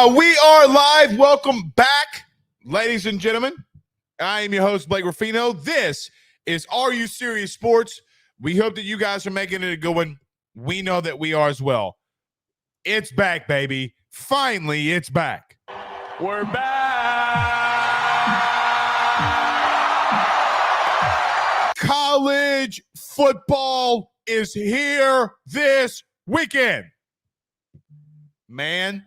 We are live. Welcome back, ladies and gentlemen. I am your host, Blake Ruffino. This is Are You Serious Sports? We hope that you guys are making it a good one. We know that we are as well. It's back, baby. Finally, it's back. We're back. College football is here this weekend. Man,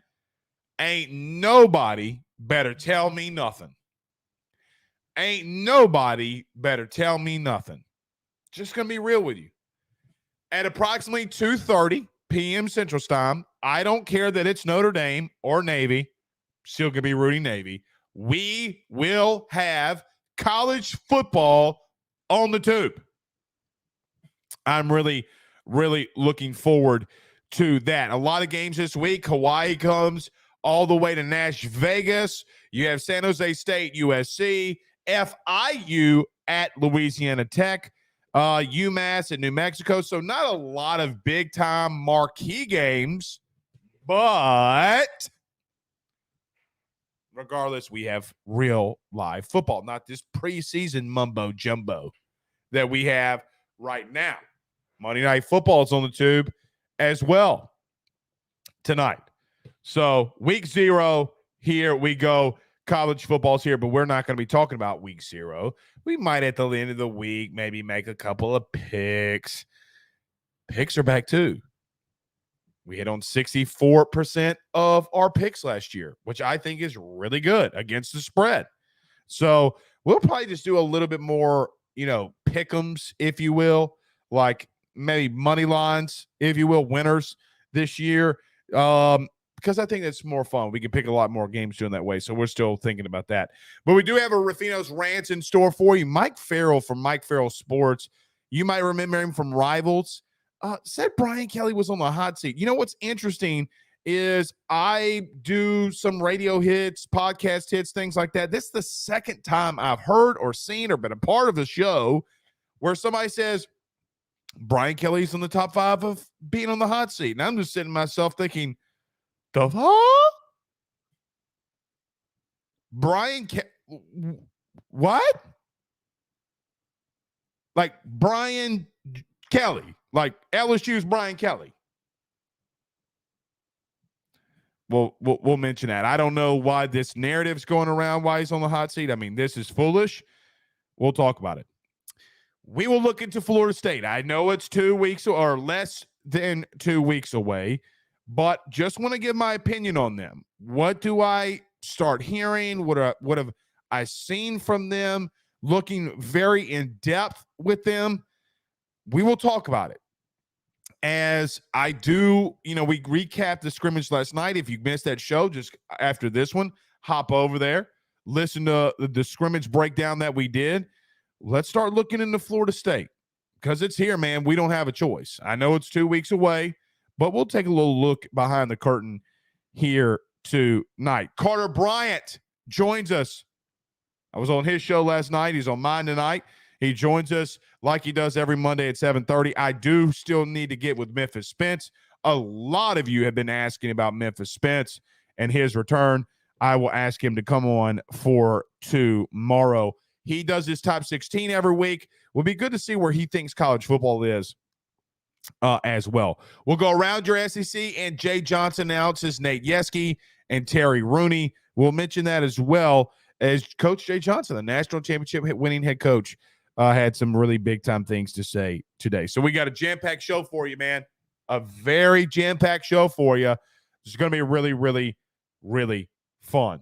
ain't nobody better tell me nothing. Ain't nobody better tell me nothing. Just going to be real with you. At approximately 2:30 p.m. Central Time, I don't care that it's Notre Dame or Navy, still going to be rooting Navy. We will have college football on the tube. I'm really looking forward to that. A lot of games this week. Hawaii comes all the way to Nash Vegas. You have San Jose State, USC, FIU at Louisiana Tech, UMass at New Mexico. So not a lot of big-time marquee games, but regardless, we have real live football, not this preseason mumbo-jumbo that we have right now. Monday Night Football is on the tube as well tonight. So week 0, here we go. College football's here, but we're not going to be talking about week 0. We might at the end of the week maybe make a couple of picks. Picks are back too. We hit on 64% of our picks last year, which I think is really good against the spread. So we'll probably just do a little bit more, pick'ems, if you will, like maybe money lines, if you will, winners this year. Because I think that's more fun. We can pick a lot more games doing that way. So we're still thinking about that. But we do have a Ruffino's Rants in store for you. Mike Farrell from Mike Farrell Sports. You might remember him from Rivals. Said Brian Kelly was on the hot seat. You know what's interesting is I do some radio hits, podcast hits, things like that. This is the second time I've heard or seen or been a part of a show where somebody says Brian Kelly's in the top 5 of being on the hot seat. And I'm just sitting myself thinking, the fuck? What? Like Brian Kelly, like LSU's Brian Kelly. We'll mention that. I don't know why this narrative's going around, why he's on the hot seat. I mean, this is foolish. We'll talk about it. We will look into Florida State. I know it's 2 weeks or less than 2 weeks away, but just want to give my opinion on them. What do I start hearing? What have I seen from them? Looking very in depth with them. We will talk about it. As I do, we recapped the scrimmage last night. If you missed that show, just after this one, hop over there, listen to the scrimmage breakdown that we did. Let's start looking into Florida State because it's here, man. We don't have a choice. I know it's 2 weeks away, but we'll take a little look behind the curtain here tonight. Carter Bryant joins us. I was on his show last night. He's on mine tonight. He joins us like he does every Monday at 7:30. I do still need to get with Memphis Spence. A lot of you have been asking about Memphis Spence and his return. I will ask him to come on for tomorrow. He does his top 16 every week. Will be good to see where he thinks college football is as well. We'll go around your SEC, and Jay Johnson announces Nate Yeske and Terry Rooney. We'll mention that as well as Coach Jay Johnson, the national championship winning head coach, had some really big-time things to say today. So we got a jam-packed show for you, man. A very jam-packed show for you. This is going to be really, really, really fun.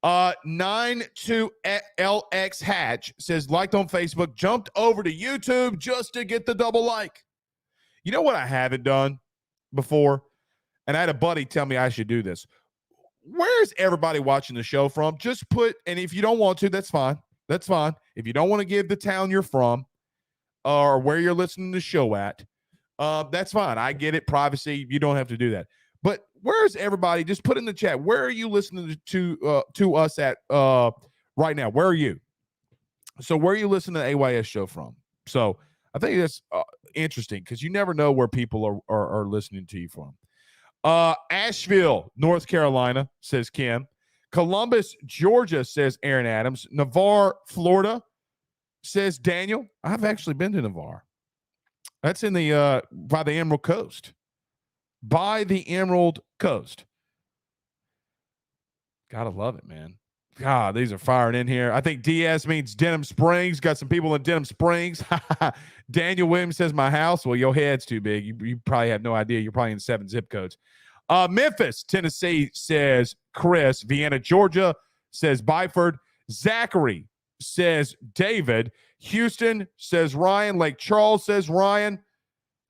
92LX Hatch says, liked on Facebook, jumped over to YouTube just to get the double like. You know what I haven't done before? And I had a buddy tell me I should do this. Where's everybody watching the show from? Just put, and if you don't want to, that's fine. That's fine. If you don't want to give the town you're from or where you're listening to the show at, that's fine. I get it. Privacy. You don't have to do that. But where's everybody? Just put in the chat. Where are you listening to us at right now? Where are you? So where are you listening to the AYS show from? So I think that's interesting because you never know where people are listening to you from. Asheville, North Carolina, says Kim. Columbus, Georgia, says Aaron Adams. Navarre, Florida, says Daniel. I've actually been to Navarre. That's in the by the Emerald Coast. By the Emerald Coast. Gotta love it, man. God, these are firing in here. I think Diaz means Denham Springs. Got some people in Denham Springs. Daniel Williams says my house. Well, your head's too big. You probably have no idea. You're probably in 7 zip codes. Memphis, Tennessee, says Chris. Vienna, Georgia, says Byford. Zachary says David. Houston says Ryan. Lake Charles says Ryan.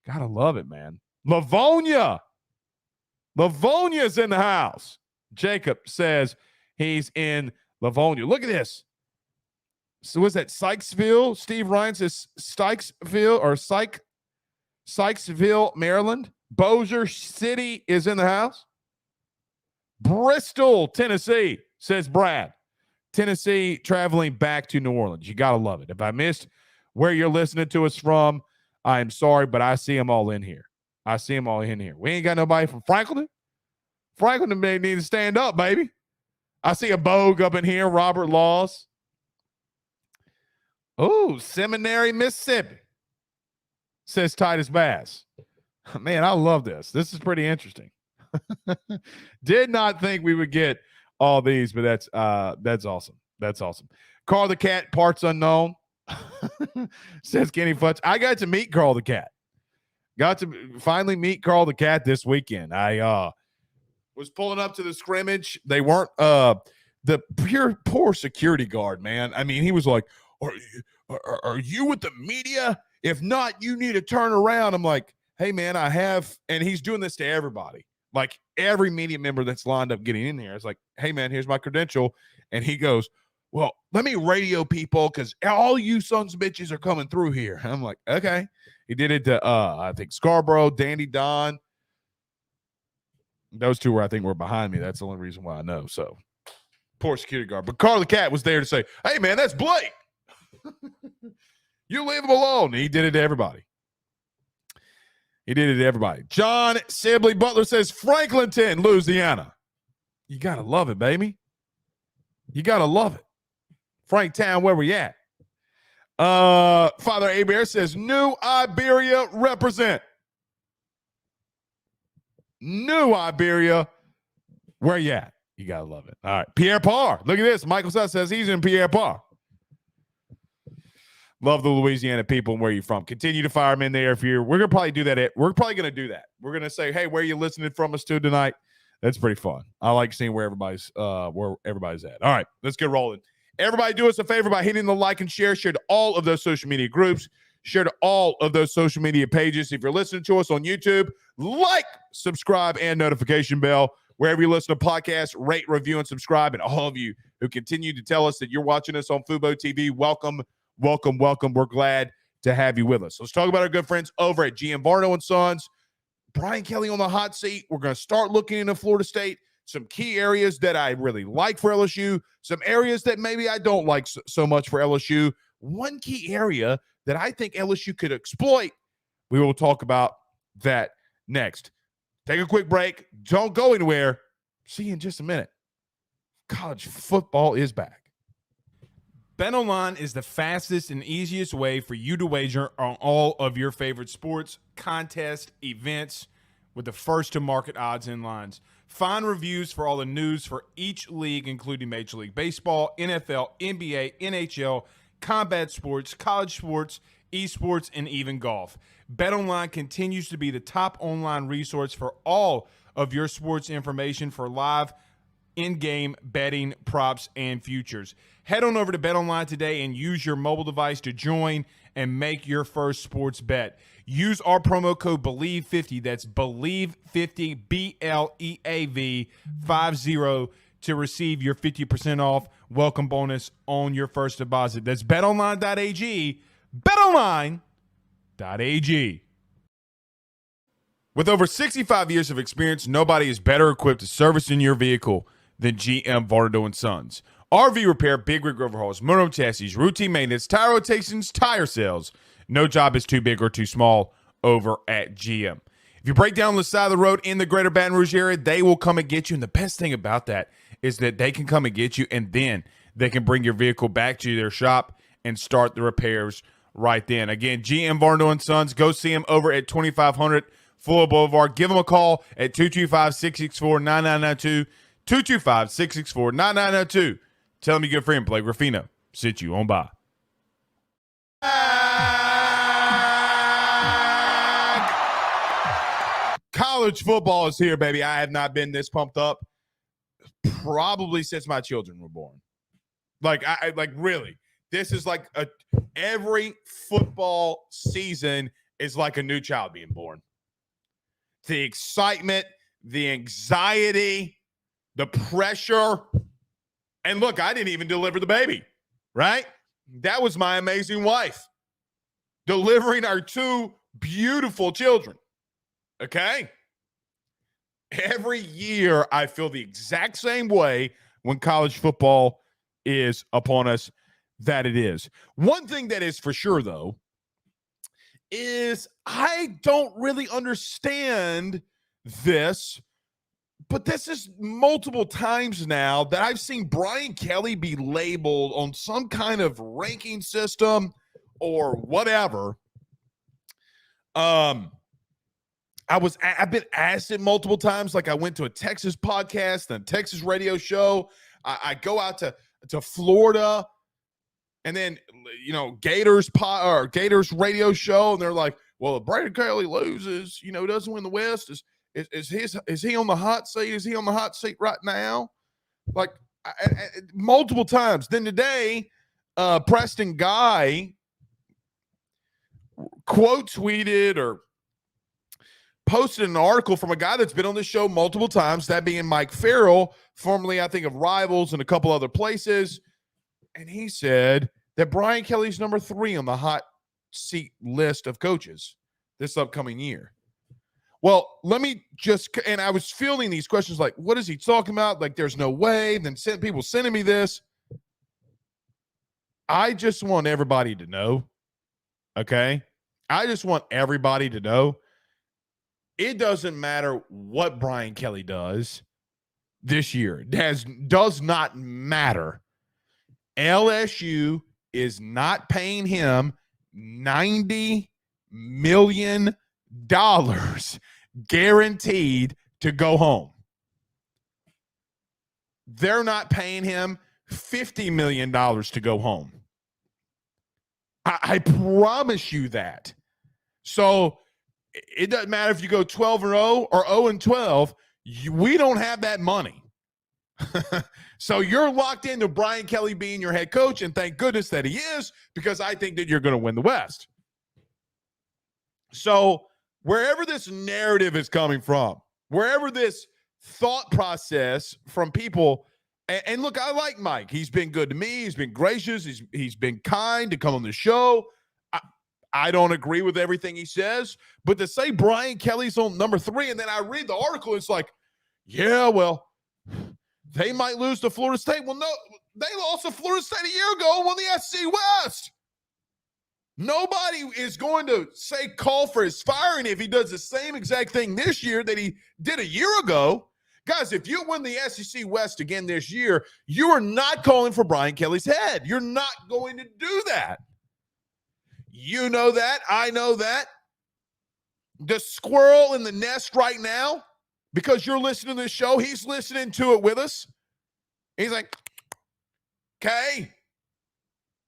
Gotta love it, man. Livonia. Livonia's in the house. Jacob says he's in Livonia. Look at this. So what's that? Sykesville? Steve Ryan says Sykesville or Sykesville, Maryland. Bossier City is in the house. Bristol, Tennessee, says Brad. Tennessee traveling back to New Orleans. You got to love it. If I missed where you're listening to us from, I am sorry, but I see them all in here. I see them all in here. We ain't got nobody from Franklin. Franklin may need to stand up, baby. I see a Bogue up in here, Robert Laws. Oh, Seminary, Mississippi, says Titus Bass. Man, I love this. This is pretty interesting. Did not think we would get all these, but that's awesome. That's awesome. Carl the Cat, parts unknown, says Kenny Futch. I got to meet Carl the Cat. Got to finally meet Carl the Cat this weekend. I was pulling up to the scrimmage. They weren't the poor security guard, man. I mean, he was like, are you with the media? If not, you need to turn around. I'm like, hey, man, I have. And he's doing this to everybody. Like every media member that's lined up getting in here. It's like, hey, man, here's my credential. And he goes, well, let me radio people because all you sons of bitches are coming through here. I'm like, okay. He did it to, I think, Scarborough, Dandy Don. Those two were, I think, were behind me. That's the only reason why I know. So, poor security guard. But Carl the Cat was there to say, hey, man, that's Blake. You leave him alone. He did it to everybody. He did it to everybody. John Sibley Butler says Franklinton, Louisiana. You got to love it, baby. You got to love it. Franktown, where we at? Father Abear says New Iberia represent. New Iberia, where you at? You got to love it. All right. Pierre Parr. Look at this. Michael Suss says he's in Pierre Parr. Love the Louisiana people and where you're from. Continue to fire them in there. We're going to probably do that. We're probably going to do that. We're going to say, hey, where are you listening from us to tonight? That's pretty fun. I like seeing where everybody's at. All right, let's get rolling. Everybody do us a favor by hitting the like and share. Share to all of those social media groups. Share to all of those social media pages. If you're listening to us on YouTube, like, subscribe, and notification bell. Wherever you listen to podcasts, rate, review, and subscribe. And all of you who continue to tell us that you're watching us on Fubo TV, welcome. We're glad to have you with us. Let's talk about our good friends over at GM Varno & Sons. Brian Kelly on the hot seat. We're going to start looking into Florida State. Some key areas that I really like for LSU. Some areas that maybe I don't like so much for LSU. One key area that I think LSU could exploit. We will talk about that next. Take a quick break. Don't go anywhere. See you in just a minute. College football is back. BetOnline is the fastest and easiest way for you to wager on all of your favorite sports, contests, events with the first-to-market odds and lines. Find reviews for all the news for each league, including Major League Baseball, NFL, NBA, NHL, combat sports, college sports, esports, and even golf. BetOnline continues to be the top online resource for all of your sports information for live in-game betting, props, and futures. Head on over to BetOnline today and use your mobile device to join and make your first sports bet. Use our promo code BELIEVE50, that's BELIEVE50, BLEAV 50, to receive your 50% off welcome bonus on your first deposit. That's betonline.ag, betonline.ag. With over 65 years of experience, nobody is better equipped to service in your vehicle than GM Varno & Sons. RV repair, big rig overhauls, motorhome chassis, routine maintenance, tire rotations, tire sales. No job is too big or too small over at GM. If you break down the side of the road in the greater Baton Rouge area, they will come and get you. And the best thing about that is that they can come and get you, and then they can bring your vehicle back to their shop and start the repairs right then. Again, GM Varno and Sons. Go see them over at 2500 Fuller Boulevard. Give them a call at 225-664-9992. 225-664-9992. Tell them your good friend Blake Ruffino sent you on by. College football is here, baby. I have not been this pumped up probably since my children were born. Like, I like really. This is like every football season is like a new child being born. The excitement, the anxiety, the pressure. And look, I didn't even deliver the baby, right? That was my amazing wife delivering our two beautiful children. Okay? Every year, I feel the exact same way when college football is upon us that it is. One thing that is for sure, though, is I don't really understand this, but this is multiple times now that I've seen Brian Kelly be labeled on some kind of ranking system or whatever. I've been asked it multiple times. Like I went to a Texas podcast and a Texas radio show. I go out to Florida, and then Gators radio show, and they're like, "Well, if Brian Kelly loses, doesn't win the West, is he on the hot seat? Is he on the hot seat right now?" Like multiple times. Then today, Preston Guy quote tweeted or posted an article from a guy that's been on this show multiple times, that being Mike Farrell, formerly, I think, of Rivals and a couple other places. And he said that Brian Kelly's number 3 on the hot seat list of coaches this upcoming year. Well, let me just, and I was fielding these questions like, what is he talking about? Like, there's no way. Then people sending me this. I just want everybody to know, okay? I just want everybody to know it doesn't matter what Brian Kelly does this year. It does not matter. LSU is not paying him $90 million guaranteed to go home. They're not paying him $50 million to go home. I promise you that. So it doesn't matter if you go 12-0 or 0-12. We don't have that money. So you're locked into Brian Kelly being your head coach, and thank goodness that he is, because I think that you're going to win the West. So wherever this narrative is coming from, wherever this thought process from people, and look, I like Mike. He's been good to me. He's been gracious. He's been kind to come on the show. I don't agree with everything he says, but to say Brian Kelly's on number 3, and then I read the article, it's like, yeah, well, they might lose to Florida State. Well, no, they lost to Florida State a year ago and won the SEC West. Nobody is going to call for his firing if he does the same exact thing this year that he did a year ago. Guys, if you win the SEC West again this year, you are not calling for Brian Kelly's head. You're not going to do that. You know that. I know that. The squirrel in the nest right now, because you're listening to this show, he's listening to it with us. He's like, okay.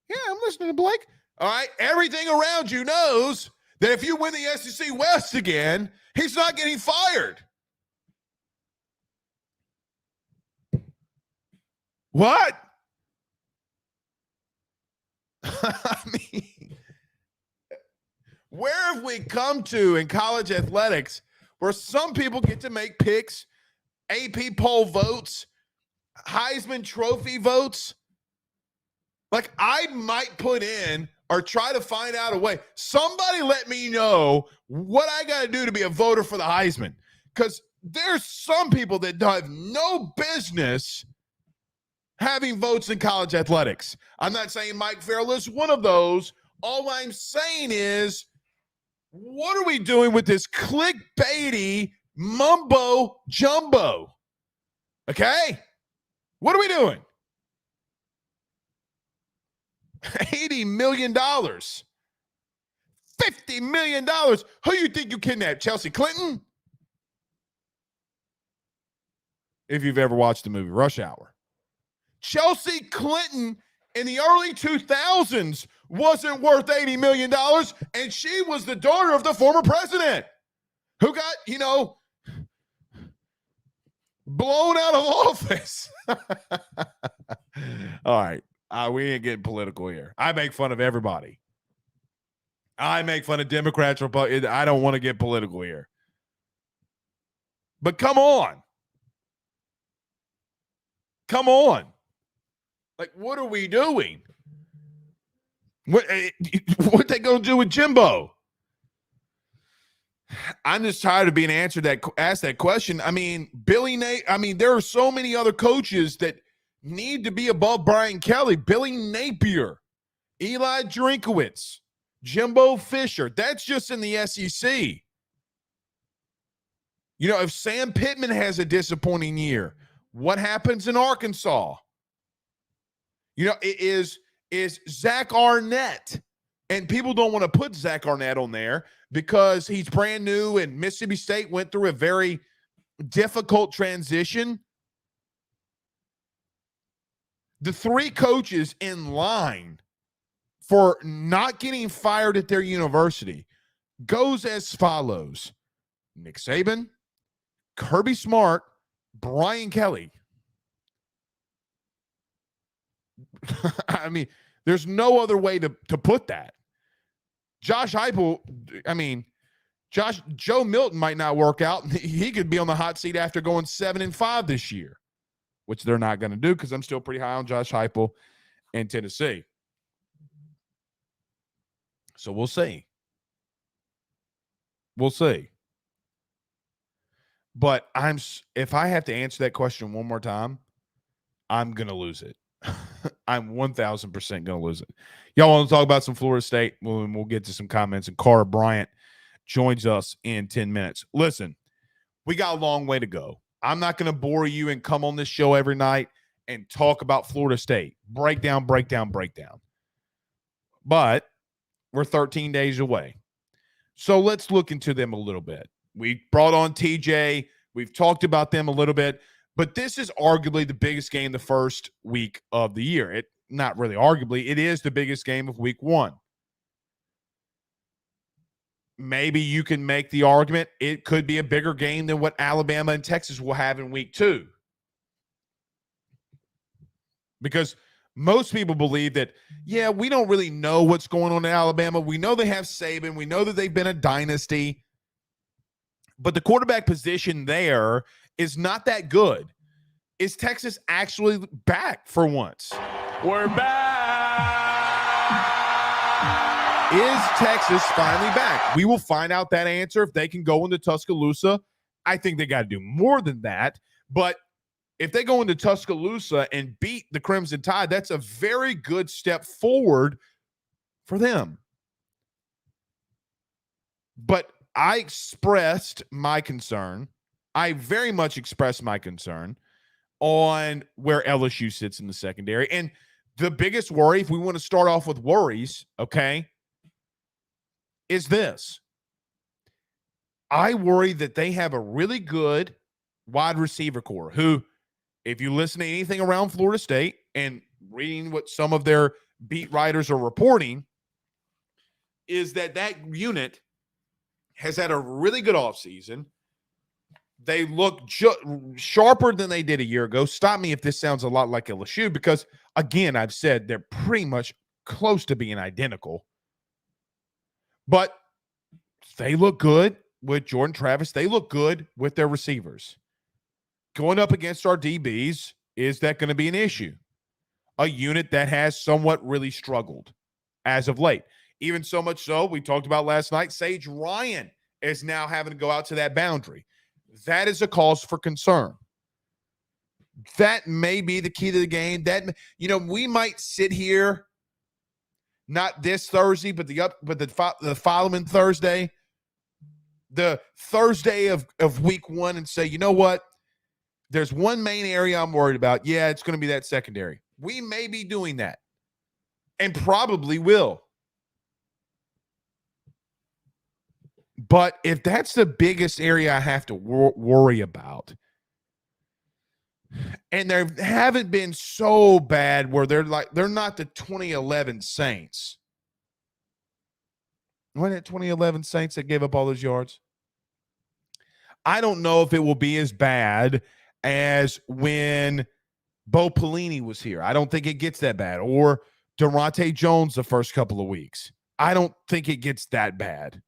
Yeah, I'm listening to Blake. All right. Everything around you knows that if you win the SEC West again, he's not getting fired. What? I mean, where have we come to in college athletics where some people get to make picks, AP poll votes, Heisman Trophy votes? Like, I might put in or try to find out a way. Somebody let me know what I got to do to be a voter for the Heisman, because there's some people that have no business having votes in college athletics. I'm not saying Mike Farrell is one of those. All I'm saying is What are we doing with this clickbaity mumbo jumbo? Okay? What are we doing? $80 million. $50 million. Who you think you kidnapped? Chelsea Clinton? If you've ever watched the movie Rush Hour. Chelsea Clinton in the early 2000s wasn't worth $80 million, and she was the daughter of the former president who got, blown out of office. All right. We ain't getting political here. I make fun of everybody. I make fun of Democrats, Republicans. I don't want to get political here. But come on. Come on. Like, what are we doing? What they going to do with Jimbo? I'm just tired of being asked that question. I mean, there are so many other coaches that need to be above Brian Kelly. Billy Napier, Eli Drinkowitz, Jimbo Fisher. That's just in the SEC. If Sam Pittman has a disappointing year, what happens in Arkansas? It is Zach Arnett. And people don't want to put Zach Arnett on there because he's brand new and Mississippi State went through a very difficult transition. The three coaches in line for not getting fired at their university goes as follows: Nick Saban, Kirby Smart, Brian Kelly. I mean, there's no other way to put that. Josh Heupel, Joe Milton might not work out. He could be on the hot seat after going 7-5 this year, which they're not going to do because I'm still pretty high on Josh Heupel in Tennessee. So we'll see. We'll see. But if I have to answer that question one more time, I'm going to lose it. I'm 1,000% going to lose it. Y'all want to talk about some Florida State? We'll get to some comments. And Carter Bryant joins us in 10 minutes. Listen, we got a long way to go. I'm not going to bore you and come on this show every night and talk about Florida State. Breakdown. But we're 13 days away. So let's look into them a little bit. We brought on TJ. We've talked about them a little bit. But this is arguably the biggest game the first week of the year. Not really arguably. It is the biggest game of week one. Maybe you can make the argument it could be a bigger game than what Alabama and Texas will have in week two. Because most people believe that, we don't really know what's going on in Alabama. We know they have Saban. We know that they've been a dynasty. But the quarterback position there is not that good. Is Texas actually back for once? We're back. Is Texas finally back? We will find out that answer if they can go into Tuscaloosa. I think they got to do more than that. But if they go into Tuscaloosa and beat the Crimson Tide, that's a very good step forward for them. But I expressed my concern. I very much expressed my concern on where LSU sits in the secondary. And the biggest worry, if we want to start off with worries, okay, is this. I worry that they have a really good wide receiver core who, if you listen to anything around Florida State and reading what some of their beat writers are reporting, is that unit has had a really good offseason. They look sharper than they did a year ago. Stop me if this sounds a lot like LSU because, again, I've said they're pretty much close to being identical. But they look good with Jordan Travis. They look good with their receivers. Going up against our DBs, is that going to be an issue? A unit that has somewhat really struggled as of late. Even so much so, we talked about last night, Sage Ryan is now having to go out to that boundary. That is a cause for concern. That may be the key to the game. That, we might sit here, not this Thursday, but the following Thursday, the Thursday of week one and say, you know what? There's one main area I'm worried about. Yeah, it's going to be that secondary. We may be doing that and probably will. But if that's the biggest area I have to worry about, and they haven't been so bad where they're not the 2011 Saints. When it 2011 Saints that gave up all those yards? I don't know if it will be as bad as when Bo Pelini was here. I don't think it gets that bad. Or Durante Jones the first couple of weeks. I don't think it gets that bad.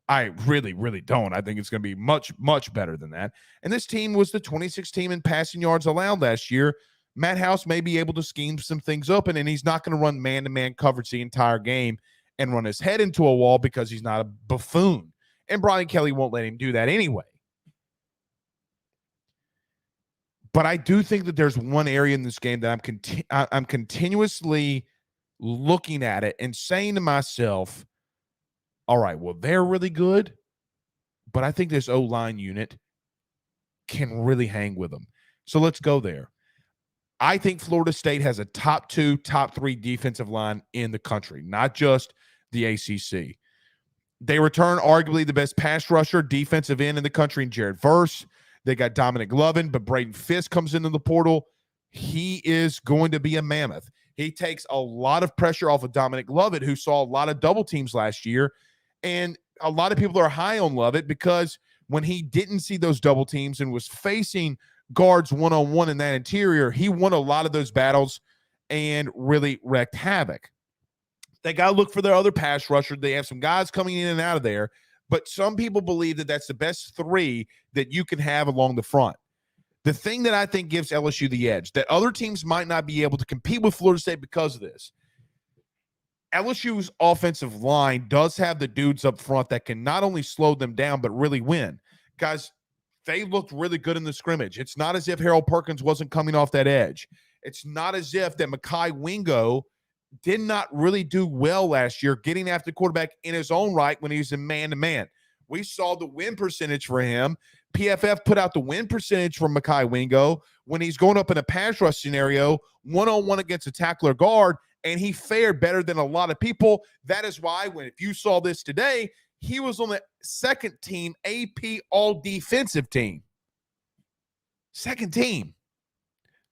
I really, really don't. I think it's going to be much, much better than that. And this team was the 26th team in passing yards allowed last year. Matt House may be able to scheme some things open, and he's not going to run man-to-man coverage the entire game and run his head into a wall because he's not a buffoon. And Brian Kelly won't let him do that anyway. But I do think that there's one area in this game that I'm continuously looking at it and saying to myself, all right, well, they're really good, but I think this O-line unit can really hang with them. So let's go there. I think Florida State has a top 2, top 3 defensive line in the country, not just the ACC. They return arguably the best pass rusher, defensive end in the country in Jared Verse. They got Dominic Lovin, but Braden Fisk comes into the portal. He is going to be a mammoth. He takes a lot of pressure off of Dominic Lovett, who saw a lot of double teams last year. And a lot of people are high on Lovett because when he didn't see those double teams and was facing guards one-on-one in that interior, he won a lot of those battles and really wreaked havoc. They got to look for their other pass rusher. They have some guys coming in and out of there, but some people believe that that's the best 3 that you can have along the front. The thing that I think gives LSU the edge, that other teams might not be able to compete with Florida State because of this, LSU's offensive line does have the dudes up front that can not only slow them down, but really win. Guys, they looked really good in the scrimmage. It's not as if Harold Perkins wasn't coming off that edge. It's not as if that Mekhi Wingo did not really do well last year getting after the quarterback in his own right when he was in man-to-man. We saw the win percentage for him. PFF put out the win percentage for Mekhi Wingo when he's going up in a pass rush scenario, one-on-one against a tackler guard, and he fared better than a lot of people. That is why if you saw this today, he was on the second team AP all-defensive team. Second team.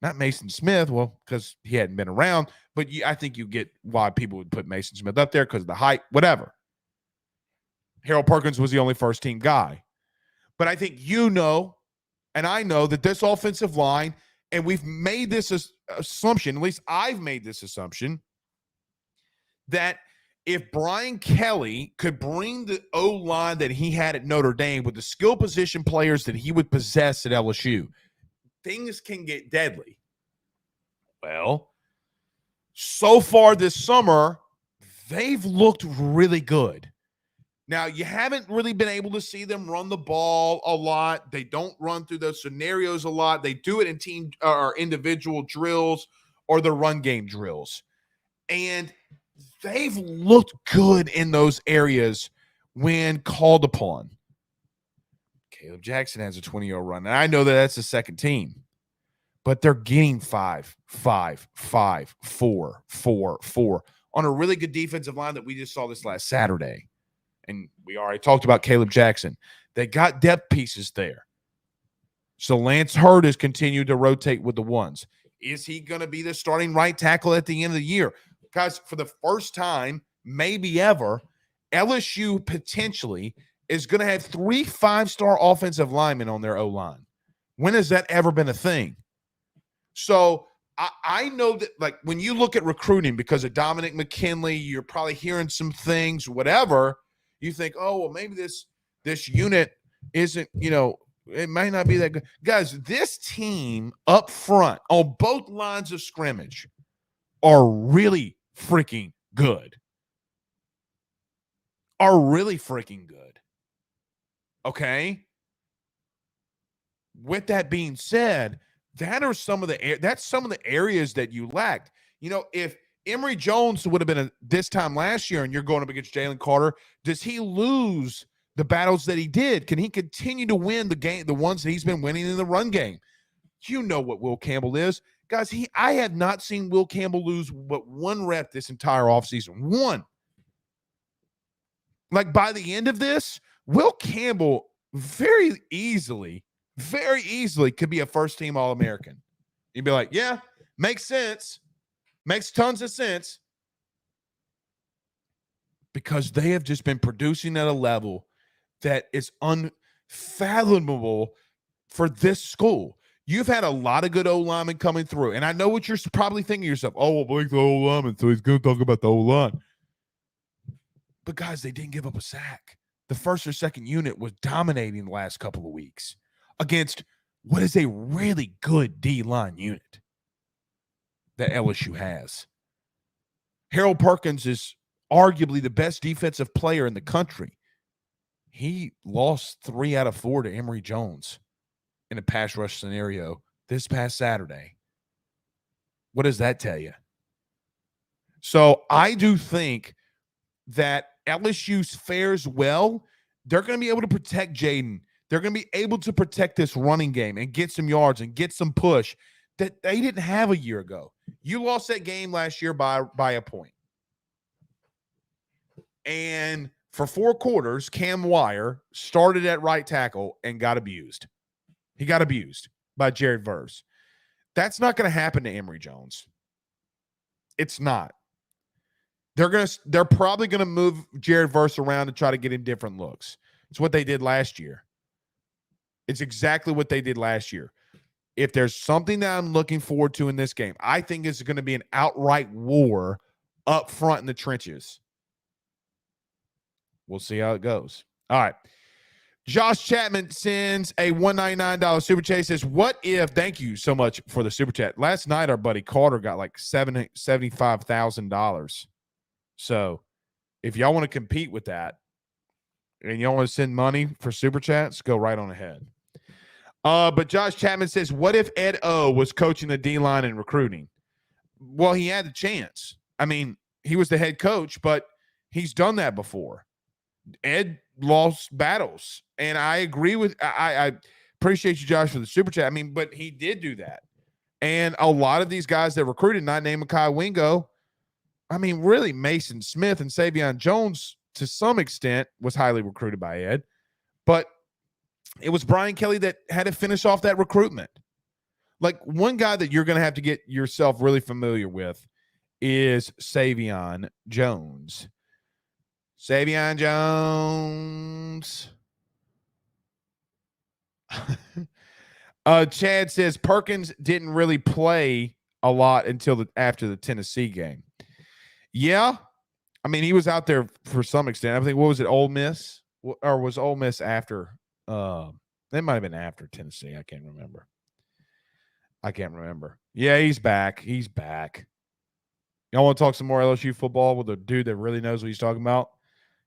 Not Mason Smith, well, because he hadn't been around, but I think you get why people would put Mason Smith up there because of the height, whatever. Harold Perkins was the only first-team guy. But I think and I know that this offensive line, and we've made this assumption, at least I've made this assumption, that if Brian Kelly could bring the O-line that he had at Notre Dame with the skill position players that he would possess at LSU, things can get deadly. Well, so far this summer, they've looked really good. Now, you haven't really been able to see them run the ball a lot. They don't run through those scenarios a lot. They do it in team or individual drills or the run game drills. And they've looked good in those areas when called upon. Caleb Jackson has a 20-year run, and I know that that's the second team. But they're getting 5, 5, 5, 4, 4, 4 on a really good defensive line that we just saw this last Saturday. And we already talked about Caleb Jackson. They got depth pieces there. So Lance Hurd has continued to rotate with the ones. Is he going to be the starting right tackle at the end of the year? Guys, for the first time, maybe ever, LSU potentially is going to have 3 5-star offensive linemen on their O-line. When has that ever been a thing? So I know that, like, when you look at recruiting because of Dominic McKinley, you're probably hearing some things, whatever. You think, oh, well, maybe this unit isn't, it might not be that good. Guys, this team up front on both lines of scrimmage are really freaking good. Okay? With that being said, that's some of the areas that you lacked. If Emory Jones would have been this time last year and you're going up against Jalen Carter, does he lose the battles that he did? Can he continue to win the ones that he's been winning in the run game? You know what Will Campbell is. Guys, I have not seen Will Campbell lose but one rep this entire offseason. One. Like, by the end of this, Will Campbell very easily could be a first-team All-American. You'd be like, yeah, makes sense. Makes tons of sense. Because they have just been producing at a level that is unfathomable for this school. You've had a lot of good O-linemen coming through. And I know what you're probably thinking to yourself. Oh, well, Blake's the O-lineman, so he's going to talk about the O-line. But, guys, they didn't give up a sack. The first or second unit was dominating the last couple of weeks against what is a really good D-line unit that LSU has. Harold Perkins is arguably the best defensive player in the country. He lost 3 out of 4 to Emory Jones in a pass rush scenario this past Saturday. What does that tell you? So I do think that LSU fares well. They're going to be able to protect Jaden. They're going to be able to protect this running game and get some yards and get some push that they didn't have a year ago. You lost that game last year by a point. And for 4 quarters, Cam Wire started at right tackle and got abused. He got abused by Jared Verse. That's not going to happen to Emory Jones. It's not. They're probably going to move Jared Verse around to try to get him different looks. It's what they did last year. It's exactly what they did last year. If there's something that I'm looking forward to in this game, I think it's going to be an outright war up front in the trenches. We'll see how it goes. All right. Josh Chapman sends a $199 super chat. He says, what if, thank you so much for the super chat. Last night, our buddy Carter got like $75,000. So if y'all want to compete with that and y'all want to send money for super chats, go right on ahead. But Josh Chapman says, what if Ed O was coaching the D-line and recruiting? Well, he had a chance. I mean, he was the head coach, but he's done that before. Ed lost battles. And I agree with I appreciate you, Josh, for the super chat. I mean, but he did do that. And a lot of these guys that recruited, not named Mekhi Wingo, I mean, really, Mason Smith and Savion Jones, to some extent, was highly recruited by Ed. But it was Brian Kelly that had to finish off that recruitment. Like, one guy that you're going to have to get yourself really familiar with is Savion Jones. Savion Jones. Chad says Perkins didn't really play a lot until after the Tennessee game. Yeah. I mean, he was out there for some extent. I think, what was it, Ole Miss? Or was Ole Miss after? That might have been after Tennessee. I can't remember. Yeah, he's back. Y'all want to talk some more LSU football with a dude that really knows what he's talking about?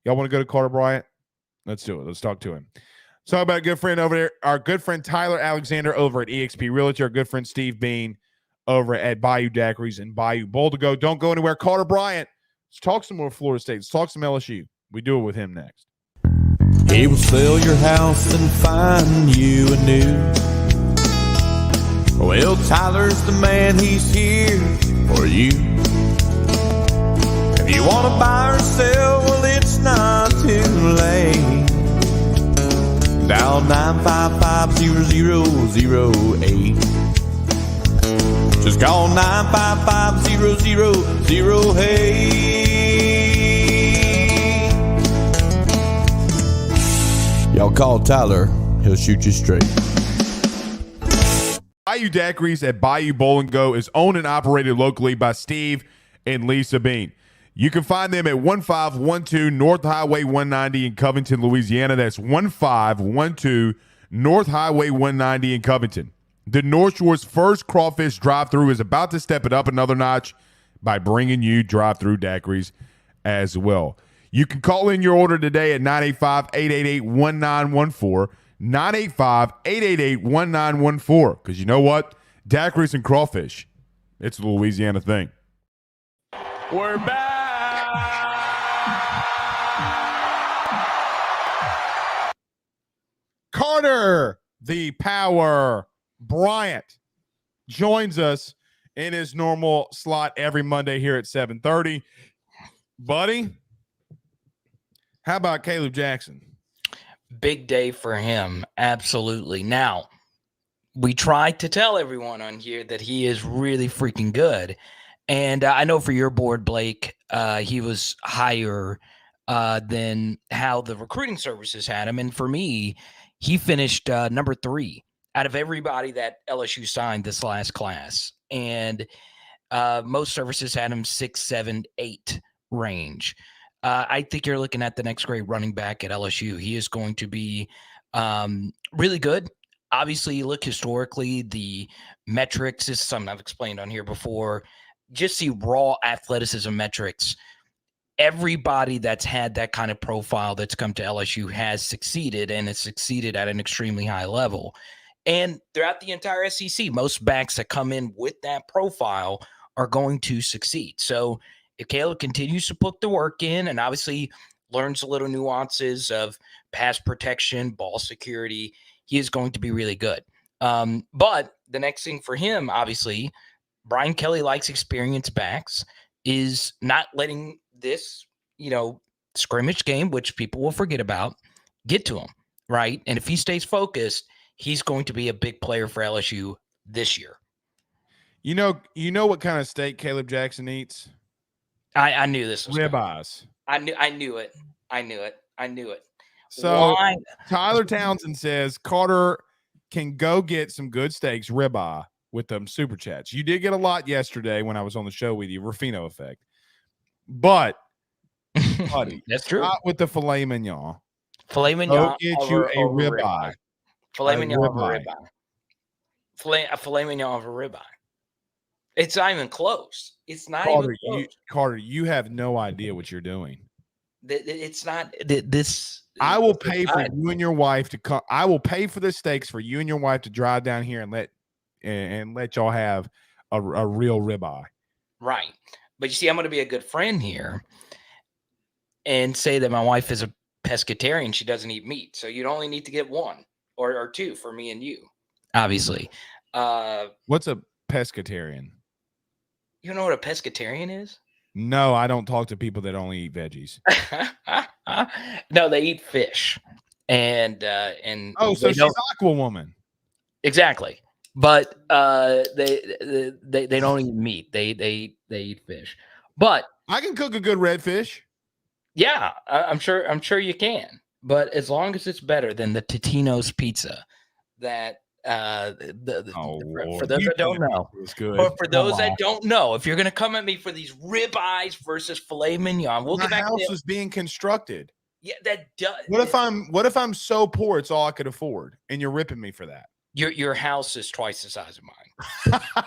Y'all want to go to Carter Bryant? Let's do it. Let's talk to him. Let's talk about a good friend over there. Our good friend Tyler Alexander over at eXp Realty. Our good friend Steve Bean over at Bayou Daiquiris and Bayou Boulder. Don't go anywhere. Carter Bryant. Let's talk some more Florida State. Let's talk some LSU. We do it with him next. He will sell your house and find you a new. Well, Tyler's the man. He's here for you. If you want to buy or sell, well, it's not too late. Dial 955-0008. Just call 955-0008. Y'all call Tyler. He'll shoot you straight. Bayou Daiquiris at Bayou Bowl and Go is owned and operated locally by Steve and Lisa Bean. You can find them at 1512 North Highway 190 in Covington, Louisiana. That's 1512 North Highway 190 in Covington. The North Shore's first crawfish drive-thru is about to step it up another notch by bringing you drive-thru daiquiris as well. You can call in your order today at 985-888-1914, 985-888-1914, because you know what? Daiquiris and crawfish, it's a Louisiana thing. We're back. Carter, the Power Bryant, joins us in his normal slot every Monday here at 7:30. Buddy, how about Caleb Jackson? Big day for him. Absolutely. Now, we tried to tell everyone on here that he is really freaking good. And I know for your board, Blake, he was higher than how the recruiting services had him. And for me, he finished number 3 out of everybody that LSU signed this last class. And most services had him 6, 7, 8 range. I think you're looking at the next great running back at LSU. He is going to be really good. Obviously, you look historically, the metrics is something I've explained on here before. Just see raw athleticism metrics. Everybody that's had that kind of profile that's come to LSU has succeeded, and has succeeded at an extremely high level. And throughout the entire SEC, most backs that come in with that profile are going to succeed. So if Caleb continues to put the work in and obviously learns a little nuances of pass protection, ball security, he is going to be really good. But the next thing for him, obviously, Brian Kelly likes experienced backs, is not letting this, scrimmage game, which people will forget about, get to him, right? And if he stays focused, he's going to be a big player for LSU this year. You know what kind of steak Caleb Jackson eats? I knew this was ribeyes. I knew it. So Why? Tyler Townsend says Carter can go get some good steaks, ribeye, with them super chats. You did get a lot yesterday when I was on the show with you, Rufino effect. But, buddy, that's true. Not with the filet mignon. Filet mignon. Go get you a ribeye. Filet mignon over ribeye. Filet mignon over ribeye. It's not even close. It's not even close. Carter, you have no idea what you're doing. It's not this. I will pay for you and your wife to come. I will pay for the steaks for you and your wife to drive down here and let y'all have a real ribeye. Right. But you see, I'm going to be a good friend here and say that my wife is a pescatarian. She doesn't eat meat. So you'd only need to get 1 or 2 for me and you, obviously. What's a pescatarian? You know what a pescatarian is? No, I don't talk to people that only eat veggies. No, they eat fish. And so she's Aqua Woman. Exactly. But they don't eat meat. They eat fish. But I can cook a good redfish. Yeah, I'm sure you can. But as long as it's better than the Totino's pizza that for those that don't know. But for those that don't know, if you're going to come at me for these ribeyes versus filet mignon, we'll get back to the house is being constructed. Yeah, that does. What if I'm so poor it's all I could afford and you're ripping me for that? Your house is twice the size of mine.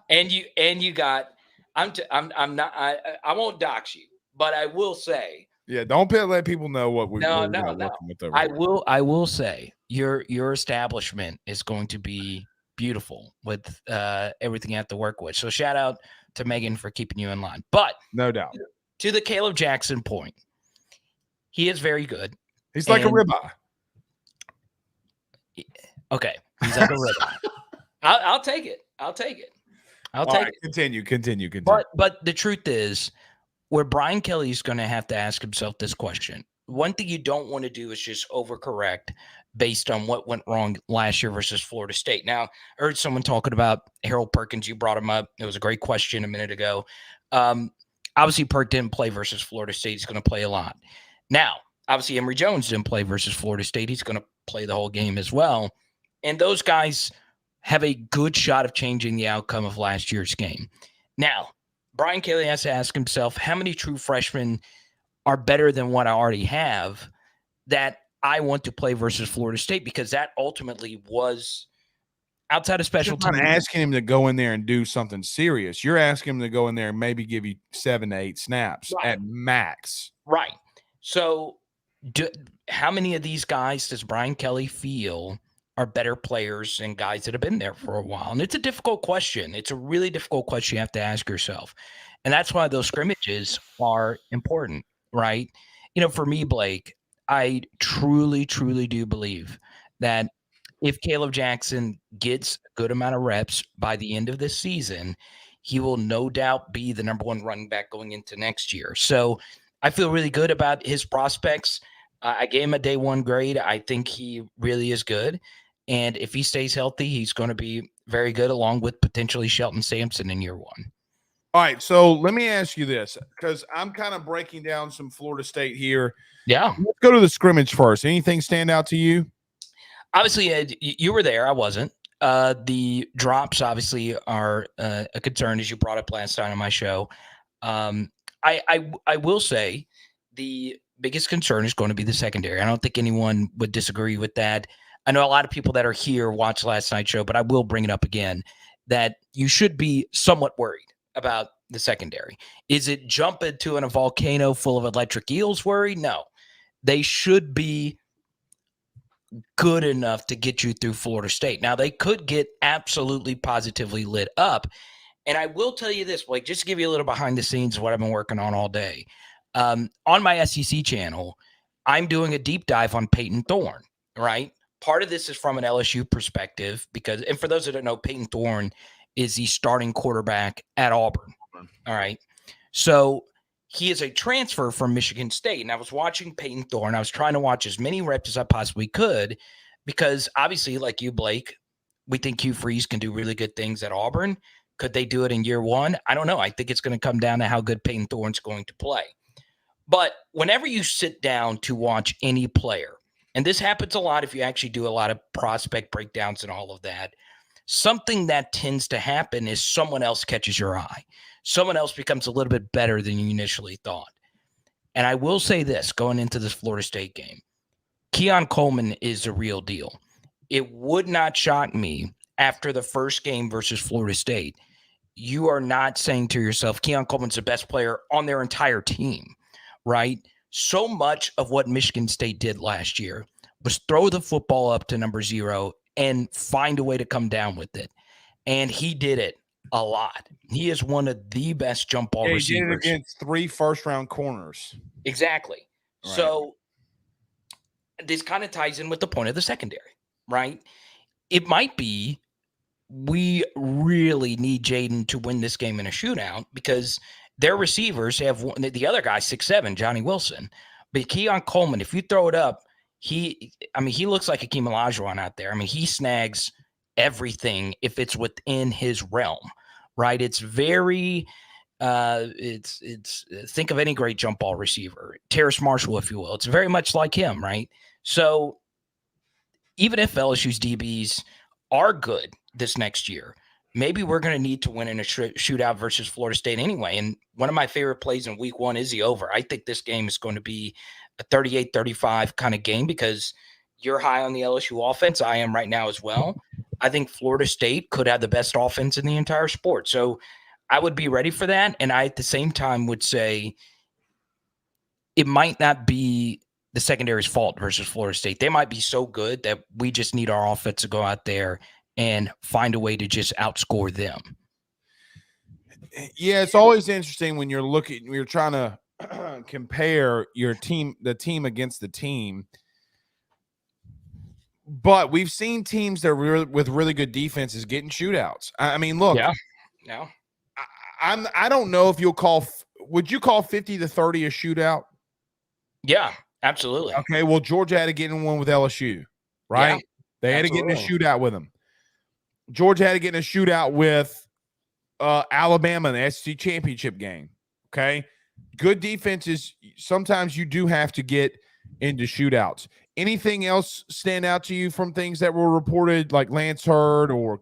and you got I'm not I won't dox you, but I will say, yeah, don't let people know what we no. I will say your establishment is going to be beautiful with everything you have to work with. So shout out to Megan for keeping you in line. But no doubt, to the Caleb Jackson point, he is very good. He's like a ribeye. Okay, he's like a ribeye. I'll take it. I'll take it. Continue. But the truth is, where Brian Kelly is going to have to ask himself this question. One thing you don't want to do is just overcorrect based on what went wrong last year versus Florida State. Now, I heard someone talking about Harold Perkins. You brought him up. It was a great question a minute ago. Obviously, Perk didn't play versus Florida State. He's going to play a lot. Now, obviously, Emory Jones didn't play versus Florida State. He's going to play the whole game as well. And those guys have a good shot of changing the outcome of last year's game. Now, Brian Kelly has to ask himself, how many true freshmen are better than what I already have that I want to play versus Florida State? Because that ultimately was outside of special teams. You're not asking him to go in there and do something serious. You're asking him to go in there and maybe give you 7 to 8 snaps at max. Right. So how many of these guys does Brian Kelly feel are better players and guys that have been there for a while? And it's a difficult question. It's a really difficult question you have to ask yourself. And that's why those scrimmages are important, right? For me, Blake, I truly, truly do believe that if Caleb Jackson gets a good amount of reps by the end of this season, he will no doubt be the number one running back going into next year. So I feel really good about his prospects. I gave him a day one grade. I think he really is good. And if he stays healthy, he's going to be very good, along with potentially Shelton Sampson in year one. All right, so let me ask you this, because I'm kind of breaking down some Florida State here. Yeah. Let's go to the scrimmage first. Anything stand out to you? Obviously, Ed, you were there. I wasn't. The drops obviously are a concern, as you brought up last time on my show. I will say the biggest concern is going to be the secondary. I don't think anyone would disagree with that. I know a lot of people that are here watched last night's show, but I will bring it up again that you should be somewhat worried about the secondary. Is it jumping to in a volcano full of electric eels worried? No. They should be good enough to get you through Florida State. Now, they could get absolutely positively lit up. And I will tell you this, Blake, just to give you a little behind the scenes of what I've been working on all day. On my SEC channel, I'm doing a deep dive on Peyton Thorne, right? Part of this is from an LSU perspective because, and for those that don't know, Peyton Thorne is the starting quarterback at Auburn. All right. So he is a transfer from Michigan State. And I was watching Peyton Thorne. I was trying to watch as many reps as I possibly could because obviously, like you, Blake, we think Hugh Freeze can do really good things at Auburn. Could they do it in year one? I don't know. I think it's going to come down to how good Peyton Thorne's going to play. But whenever you sit down to watch any player, and this happens a lot if you actually do a lot of prospect breakdowns and all of that, something that tends to happen is someone else catches your eye. Someone else becomes a little bit better than you initially thought. And I will say this, going into this Florida State game, Keon Coleman is the real deal. It would not shock me after the first game versus Florida State, you are not saying to yourself, Keon Coleman's the best player on their entire team, right? So much of what Michigan State did last year was throw the football up to number 0 and find a way to come down with it. And he did it a lot. He is one of the best jump ball receivers. He did it against 3 first-round corners. Exactly. Right. So this kind of ties in with the point of the secondary, right? It might be we really need Jaden to win this game in a shootout because their receivers have one, the other guy 6'7", Johnny Wilson. But Keon Coleman, if you throw it up, he looks like Hakeem Olajuwon out there. I mean, he snags everything if it's within his realm, right? It's very it's think of any great jump ball receiver, Terrace Marshall, if you will. It's very much like him, right? So even if LSU's DBs are good this next year, maybe we're going to need to win in a shootout versus Florida State anyway. And one of my favorite plays in week 1 is the over. I think this game is going to be a 38-35 kind of game because you're high on the LSU offense. I am right now as well. I think Florida State could have the best offense in the entire sport. So I would be ready for that. And I, at the same time, would say it might not be the secondary's fault versus Florida State. They might be so good that we just need our offense to go out there and find a way to just outscore them. Yeah, it's always interesting when you're trying to compare the team against the team. But we've seen teams that with really good defenses getting shootouts. I mean, look. Yeah. I don't know if you'll call. Would you call 50-30 a shootout? Yeah, absolutely. Okay, well, Georgia had to get in one with LSU, right? Yeah, they had to get in a shootout with them. Georgia had to get in a shootout with Alabama in the SEC championship game. Okay, good defenses. Sometimes you do have to get into shootouts. Anything else stand out to you from things that were reported, like Lance Hurd, or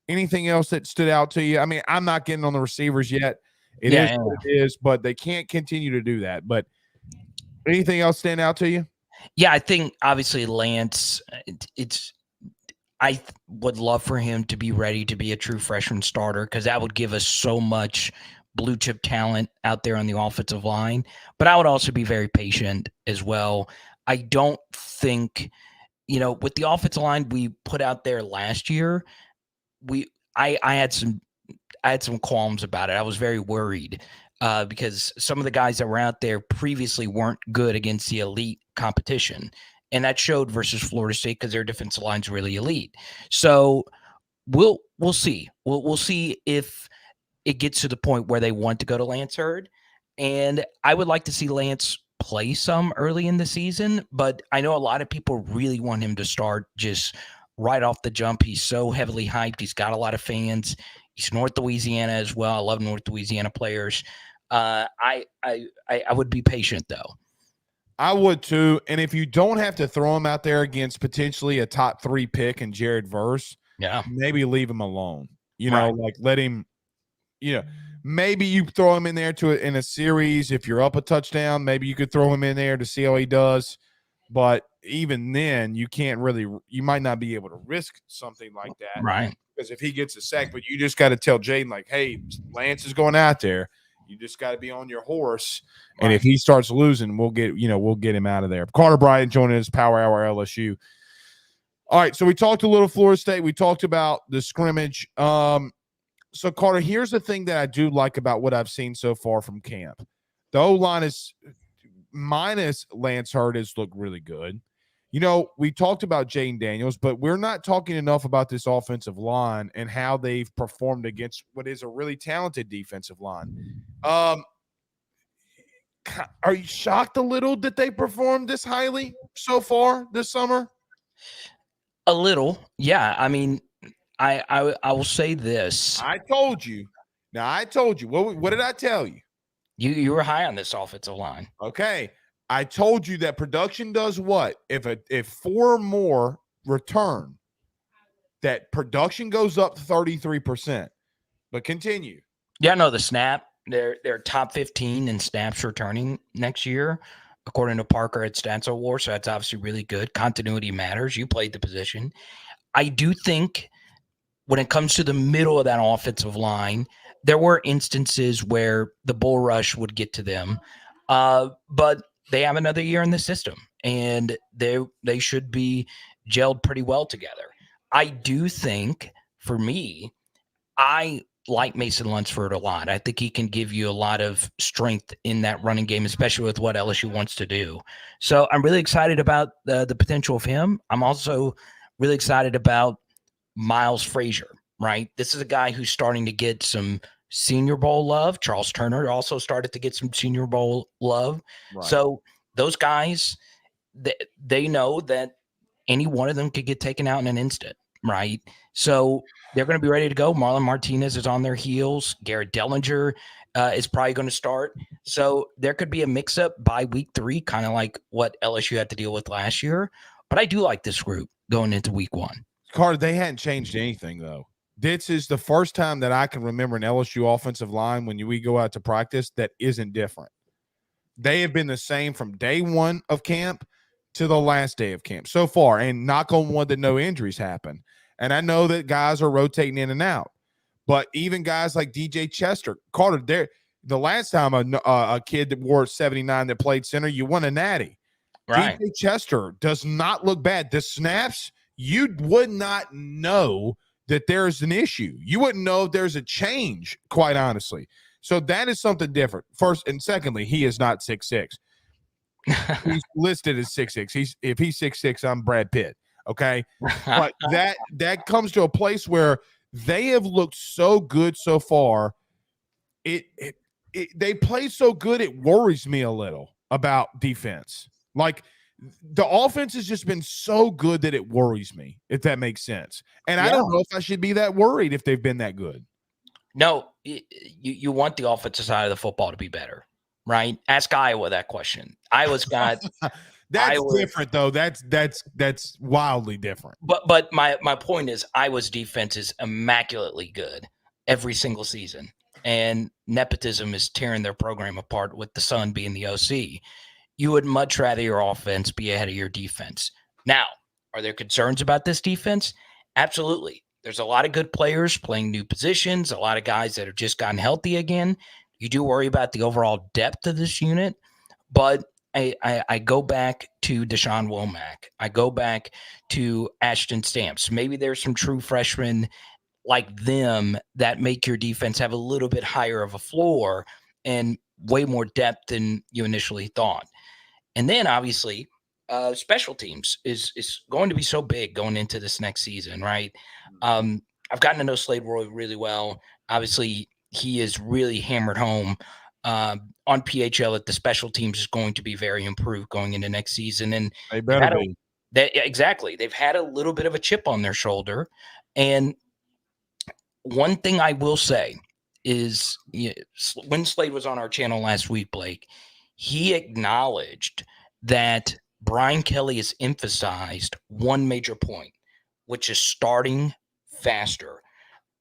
anything else that stood out to you? I mean, I'm not getting on the receivers yet. It is what it is, but they can't continue to do that. But anything else stand out to you? Yeah, I think obviously Lance, I would love for him to be ready to be a true freshman starter because that would give us so much blue chip talent out there on the offensive line. But I would also be very patient as well. I don't think, with the offensive line we put out there last year, I had some qualms about it. I was very worried because some of the guys that were out there previously weren't good against the elite competition. and that showed versus Florida State because their defensive line's really elite. So we'll see. We'll see if it gets to the point where they want to go to Lance Hurd. And I would like to see Lance play some early in the season, but I know a lot of people really want him to start just right off the jump. He's so heavily hyped. He's got a lot of fans. He's North Louisiana as well. I love North Louisiana players. I would be patient though. I would too. And if you don't have to throw him out there against potentially a top 3 pick in Jared Verse, maybe leave him alone. You know, like let him, maybe you throw him in there in a series. If you're up a touchdown, maybe you could throw him in there to see how he does. But even then, you might not be able to risk something like that. Right. Because if he gets a sack, but you just got to tell Jaden, like, hey, Lance is going out there. You just got to be on your horse. Right. And if he starts losing, we'll get him out of there. Carter Bryant joining us, Power Hour LSU. All right, so we talked a little Florida State. We talked about the scrimmage. So, Carter, here's the thing that I do like about what I've seen so far from camp. The O-line is minus Lance Hurd has looked really good. We talked about Jaden Daniels, but we're not talking enough about this offensive line and how they've performed against what is a really talented defensive line. Are you shocked a little that they performed this highly so far this summer? A little, yeah. I mean, I will say this. I told you. Now, I told you. What did I tell you? You were high on this offensive line. Okay. I told you that production does what? If 4 more return, that production goes up 33%. But continue. Yeah, no, the snap. They're top 15 in snaps returning next year, according to Parker at Stats Award. So that's obviously really good. Continuity matters. You played the position. I do think when it comes to the middle of that offensive line, there were instances where the bull rush would get to them. But they have another year in the system, and they should be gelled pretty well together. I do think, for me, I like Mason Lunsford a lot. I think he can give you a lot of strength in that running game, especially with what LSU wants to do. So I'm really excited about the potential of him. I'm also really excited about Miles Frazier, right? This is a guy who's starting to get some Senior Bowl love. Charles Turner also started to get some Senior Bowl love. Right. So those guys, they know that any one of them could get taken out in an instant, right? So they're going to be ready to go. Marlon Martinez is on their heels. Garrett Dellinger is probably going to start. So there could be a mix-up by week 3, kind of like what LSU had to deal with last year. But I do like this group going into week 1. Carter, they hadn't changed anything, though. This is the first time that I can remember an LSU offensive line when we go out to practice that isn't different. They have been the same from day 1 of camp to the last day of camp so far, and knock on wood that no injuries happen. And I know that guys are rotating in and out, but even guys like DJ Chester, Carter, the last time a kid that wore 79 that played center, you won a natty. Right. DJ Chester does not look bad. The snaps, you would not know that there's an issue. You wouldn't know if there's a change, quite honestly. So that is something different. First and secondly, he is not 6'6". He's listed as 6'6". If he's 6'6", I'm Brad Pitt. Okay. But that comes to a place where they have looked so good so far. They play so good, it worries me a little about defense. Like, the offense has just been so good that it worries me, if that makes sense. And I don't know if I should be that worried if they've been that good. No, you want the offensive side of the football to be better, right? Ask Iowa that question. Iowa's got that's different though. That's wildly different. But my point is Iowa's defense is immaculately good every single season, and nepotism is tearing their program apart with the son being the OC. You would much rather your offense be ahead of your defense. Now, are there concerns about this defense? Absolutely. There's a lot of good players playing new positions, a lot of guys that have just gotten healthy again. You do worry about the overall depth of this unit, but I go back to Deshaun Womack. I go back to Ashton Stamps. Maybe there's some true freshmen like them that make your defense have a little bit higher of a floor and way more depth than you initially thought. And then, obviously, special teams is going to be so big going into this next season, right? I've gotten to know Slade Roy really well. Obviously, he is really hammered home on PHL that the special teams is going to be very improved going into next season, and They better be. exactly. They've had a little bit of a chip on their shoulder, and one thing I will say is when Slade was on our channel last week, Blake, he acknowledged that Brian Kelly has emphasized one major point, which is starting faster.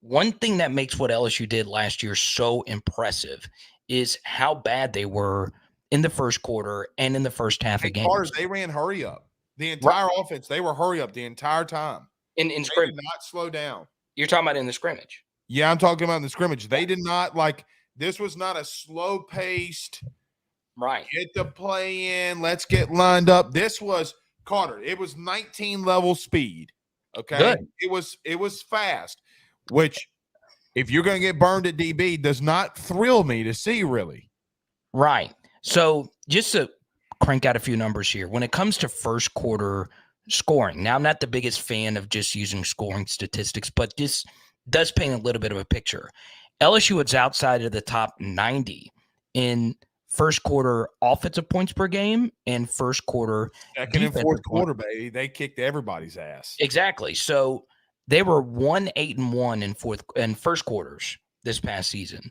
One thing that makes what LSU did last year so impressive is how bad they were in the first quarter and in the first half of games. Carter, they ran hurry up. The entire offense, they were hurry up the entire time. In They scrimmage. did not slow down. You're talking about in the scrimmage. Yeah, I'm talking about in the scrimmage. They did not this was not a slow paced, Right. get the play in, let's get lined up. This was Carter. It was 19 level speed. Okay. Good. It was fast, which if you're going to get burned at DB does not thrill me to see really. Right. So just to crank out a few numbers here, when it comes to first quarter scoring, now I'm not the biggest fan of just using scoring statistics, but this does paint a little bit of a picture. LSU was outside of the top 90 in first quarter offensive points per game and first quarter second and fourth quarter, baby. They kicked everybody's ass. Exactly. So they were 1-8-1 in first quarters this past season.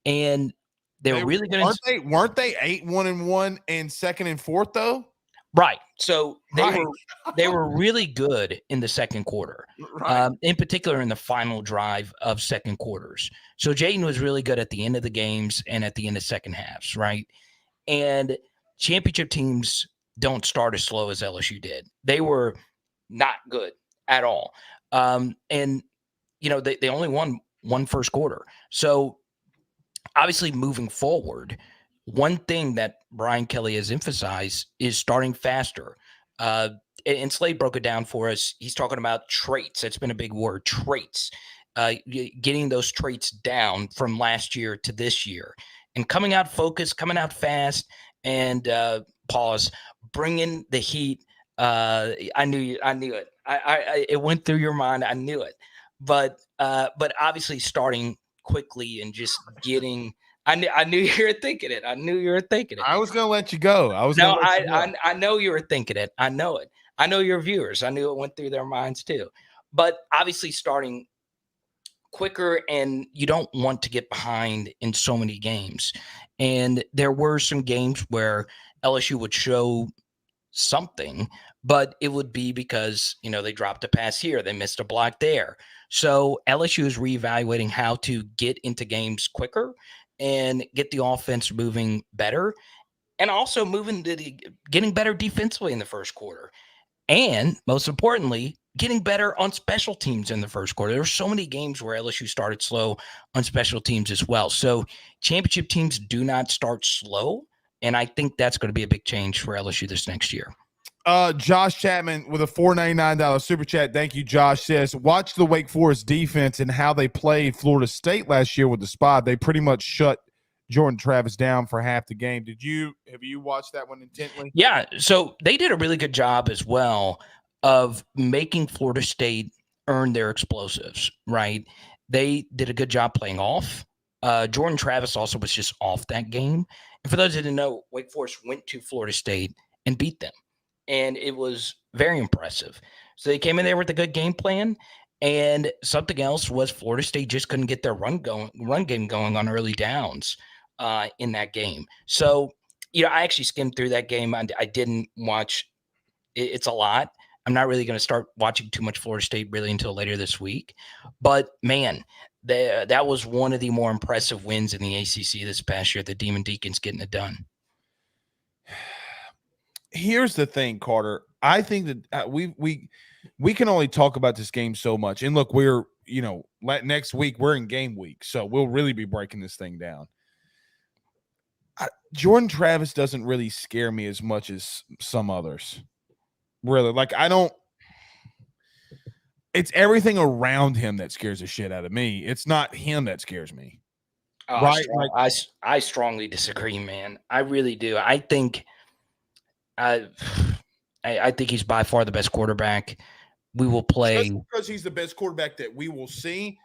And they were really good. Weren't they 8-1-1 and second and fourth though? Right. So they were really good in the second quarter, right. In particular in the final drive of second quarters. So Jayden was really good at the end of the games and at the end of second halves, right? And championship teams don't start as slow as LSU did. They were not good at all. And, they only won one first quarter. So obviously moving forward, one thing that Brian Kelly has emphasized is starting faster. And Slade broke it down for us. He's talking about traits. That's been a big word, traits. Getting those traits down from last year to this year. And coming out focused, coming out fast, and bringing the heat. I knew it. It went through your mind. I knew it. But obviously starting quickly and just getting – I knew you were thinking it. I knew you were thinking it. I was going to let you go. I know you were thinking it. I know it. I know your viewers. I knew it went through their minds too. But obviously starting quicker, and you don't want to get behind in so many games. And there were some games where LSU would show something, but it would be because, they dropped a pass here, they missed a block there. So LSU is reevaluating how to get into games quicker and get the offense moving better, and also getting better defensively in the first quarter. And most importantly, getting better on special teams in the first quarter. There were so many games where LSU started slow on special teams as well. So championship teams do not start slow. And I think that's going to be a big change for LSU this next year. Josh Chapman with a $4.99 super chat. Thank you, Josh. Says, watch the Wake Forest defense and how they played Florida State last year with the spot. They pretty much shut Jordan Travis down for half the game. Have you watched that one intently? Yeah. So they did a really good job as well of making Florida State earn their explosives, right? They did a good job playing off. Jordan Travis also was just off that game. And for those that didn't know, Wake Forest went to Florida State and beat them. And it was very impressive. So they came in there with a good game plan. And something else was Florida State just couldn't get their run game going on early downs in that game. So, I actually skimmed through that game. I didn't watch. It's a lot. I'm not really going to start watching too much Florida State really until later this week. But, man, that was one of the more impressive wins in the ACC this past year, the Demon Deacons getting it done. Here's the thing, Carter. I think that we can only talk about this game so much. And look, we're, next week we're in game week, so we'll really be breaking this thing down. Jordan Travis doesn't really scare me as much as some others. Really, it's everything around him that scares the shit out of me. It's not him that scares me. Right? I strongly disagree, man. I really do. I think I think he's by far the best quarterback. We will play. Just because he's the best quarterback that we will see,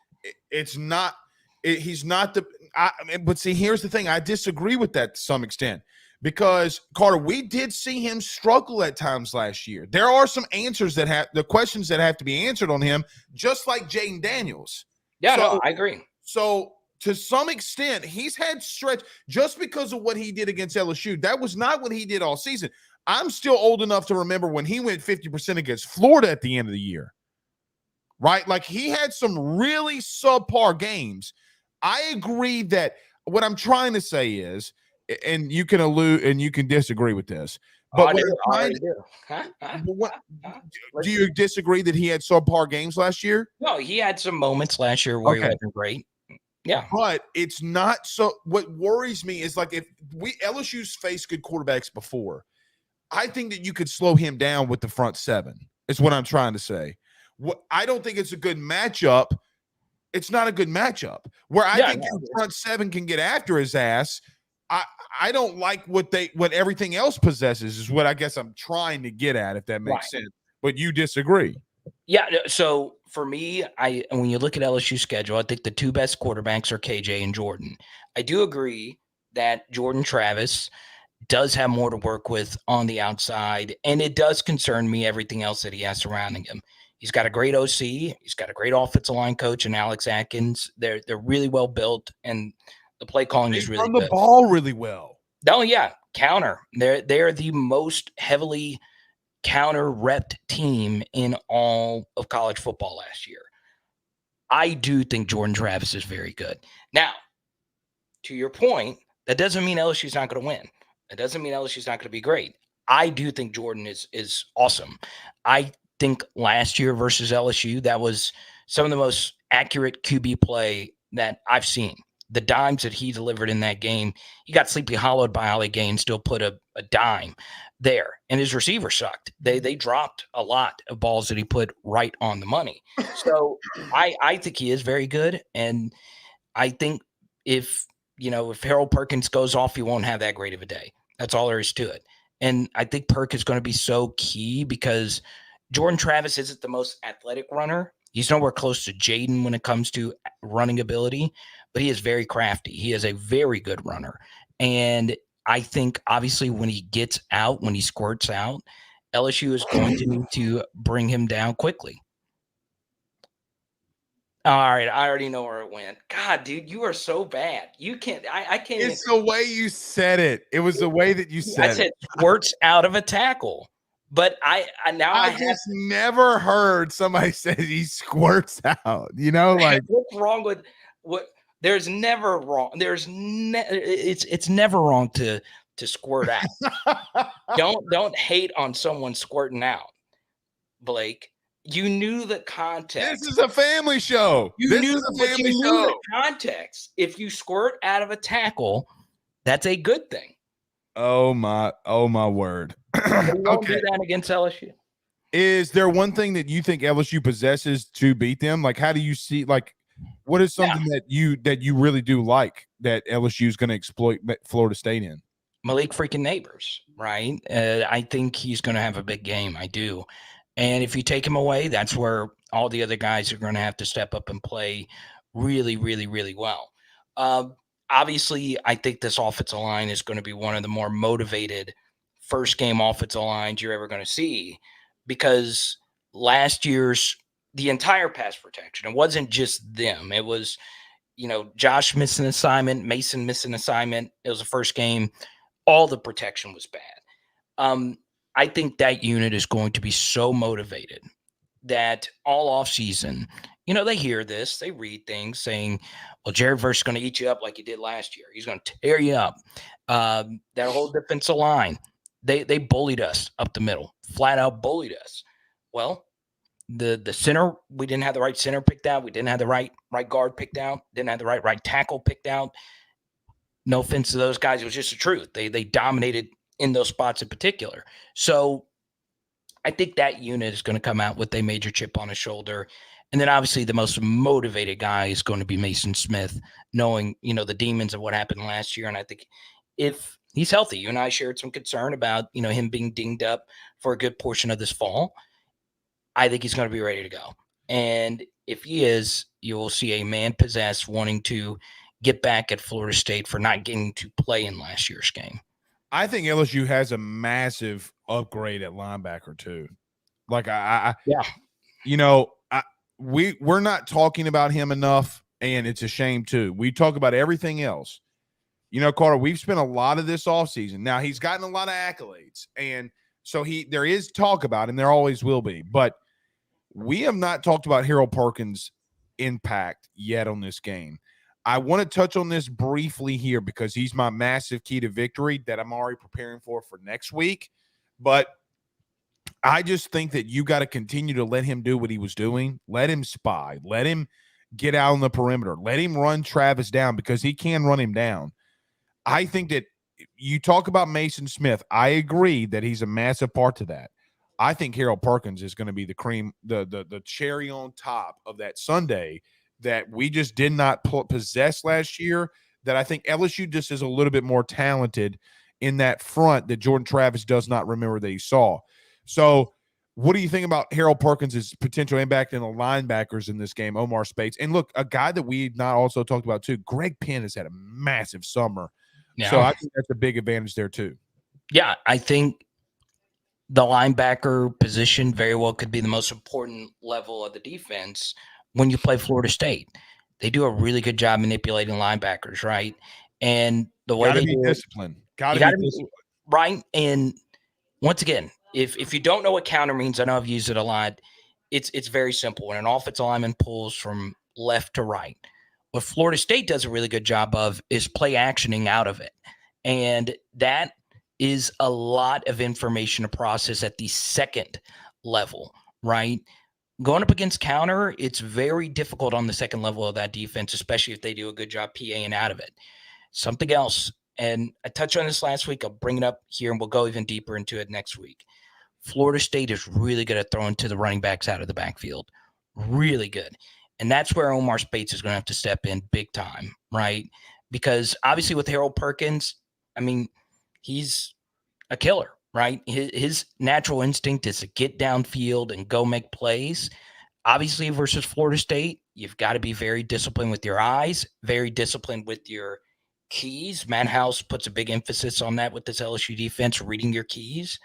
it's not. He's not the. But see, here's the thing. I disagree with that to some extent because Carter, we did see him struggle at times last year. There are some answers that have the questions that have to be answered on him, just like Jaden Daniels. Yeah, no, I agree. So to some extent, he's had stretch just because of what he did against LSU. That was not what he did all season. I'm still old enough to remember when he went 50% against Florida at the end of the year, right? Like he had some really subpar games. I agree that what I'm trying to say is, and you can allude and you can disagree with this, but do you disagree that he had subpar games last year? No, he had some moments last year where he wasn't great. Yeah. But it's not so. What worries me is like if LSU's faced good quarterbacks before, I think that you could slow him down with the front seven. Is what I'm trying to say. I don't think it's a good matchup. It's not a good matchup where I think the front seven can get after his ass. I don't like what everything else possesses is what I guess I'm trying to get at, if that makes sense. But you disagree. Yeah. So for me, when you look at LSU's schedule, I think the two best quarterbacks are KJ and Jordan. I do agree that Jordan Travis does have more to work with on the outside, and it does concern me everything else that he has surrounding him. He's got a great OC. He's got a great offensive line coach and Alex Atkins. They're really well built, and the play calling is really good. Run the ball really well. Oh yeah, counter. They're the most heavily counter repped team in all of college football last year. I do think Jordan Travis is very good. Now, to your point, that doesn't mean LSU's not going to win. That doesn't mean LSU's not going to be great. I do think Jordan is awesome. I think last year versus LSU, that was some of the most accurate QB play that I've seen. The dimes that he delivered in that game, he got sleepy hollowed by Ali Gay and still put a dime there. And his receiver sucked. They dropped a lot of balls that he put right on the money. So I think he is very good. And I think if Harold Perkins goes off, he won't have that great of a day. That's all there is to it. And I think Perk is going to be so key because Jordan Travis isn't the most athletic runner. He's nowhere close to Jaden when it comes to running ability, but he is very crafty. He is a very good runner. And I think obviously when he gets out, when he squirts out, LSU is going to need to bring him down quickly. All right, I already know where it went. God, dude, you are so bad. You can't. I can't. It's the way you said it. It was the way that you said it. I said squirts out of a tackle, but I just never heard somebody say he squirts out. Like what's wrong with what? There's never wrong. It's never wrong to squirt out. Don't hate on someone squirting out, Blake. You knew the context. This is a family show. You knew the context. If you squirt out of a tackle, that's a good thing. Oh my word. You won't do that against LSU. Is there one thing that you think LSU possesses to beat them? Like, how do you see? Like, what is something that you really do like that LSU is going to exploit Florida State in? Malik freaking Neighbors, right? I think he's going to have a big game. I do. And if you take him away, that's where all the other guys are going to have to step up and play really, really, really well. Obviously, I think this offensive line is going to be one of the more motivated first game offensive lines you're ever going to see because last year's the entire pass protection, it wasn't just them. It was, Josh missing assignment, Mason missing assignment. It was the first game. All the protection was bad. I think that unit is going to be so motivated that all offseason, they hear this, they read things saying, well, Jared Verse is going to eat you up like he did last year. He's going to tear you up. That whole defensive line, they bullied us up the middle, flat out bullied us. Well, the center, we didn't have the right center picked out. We didn't have the right guard picked out. Didn't have the right tackle picked out. No offense to those guys. It was just the truth. They dominated in those spots in particular. So I think that unit is going to come out with a major chip on his shoulder. And then obviously the most motivated guy is going to be Mason Smith, knowing, the demons of what happened last year. And I think if he's healthy, you and I shared some concern about, him being dinged up for a good portion of this fall. I think he's going to be ready to go. And if he is, you will see a man possessed wanting to get back at Florida State for not getting to play in last year's game. I think LSU has a massive upgrade at linebacker too. Like we're not talking about him enough, and it's a shame too. We talk about everything else. Carter, we've spent a lot of this offseason. Now he's gotten a lot of accolades, and so there is talk about him. There always will be, but we have not talked about Harold Perkins' impact yet on this game. I want to touch on this briefly here because he's my massive key to victory that I'm already preparing for next week. But I just think that you got to continue to let him do what he was doing. Let him spy. Let him get out on the perimeter. Let him run Travis down because he can run him down. I think that you talk about Mason Smith. I agree that he's a massive part to that. I think Harold Perkins is going to be the cream, the cherry on top of that sundae that we just did not possess last year, that I think LSU just is a little bit more talented in that front that Jordan Travis does not remember that he saw. So what do you think about Harold Perkins' potential impact in the linebackers in this game, Omar Speights? And look, a guy that we've not also talked about too, Greg Penn has had a massive summer. Yeah. So I think that's a big advantage there too. Yeah, I think the linebacker position very well could be the most important level of the defense when you play Florida State. They do a really good job manipulating linebackers, right? And the way they be do disciplined. Gotta be disciplined. Right. And once again, if you don't know what counter means, I know I've used it a lot. It's very simple. When an offensive lineman pulls from left to right, what Florida State does a really good job of is play actioning out of it. And that is a lot of information to process at the second level, right? Going up against counter, it's very difficult on the second level of that defense, especially if they do a good job PAing out of it. Something else, and I touched on this last week, I'll bring it up here and we'll go even deeper into it next week. Florida State is really good at throwing to the running backs out of the backfield. Really good. And that's where Omar Speights is going to have to step in big time, right? Because obviously with Harold Perkins, I mean, he's a killer, right? His natural instinct is to get downfield and go make plays. Obviously versus Florida State, you've got to be very disciplined with your eyes, very disciplined with your keys. Matt House puts a big emphasis on that with this LSU defense, reading your keys.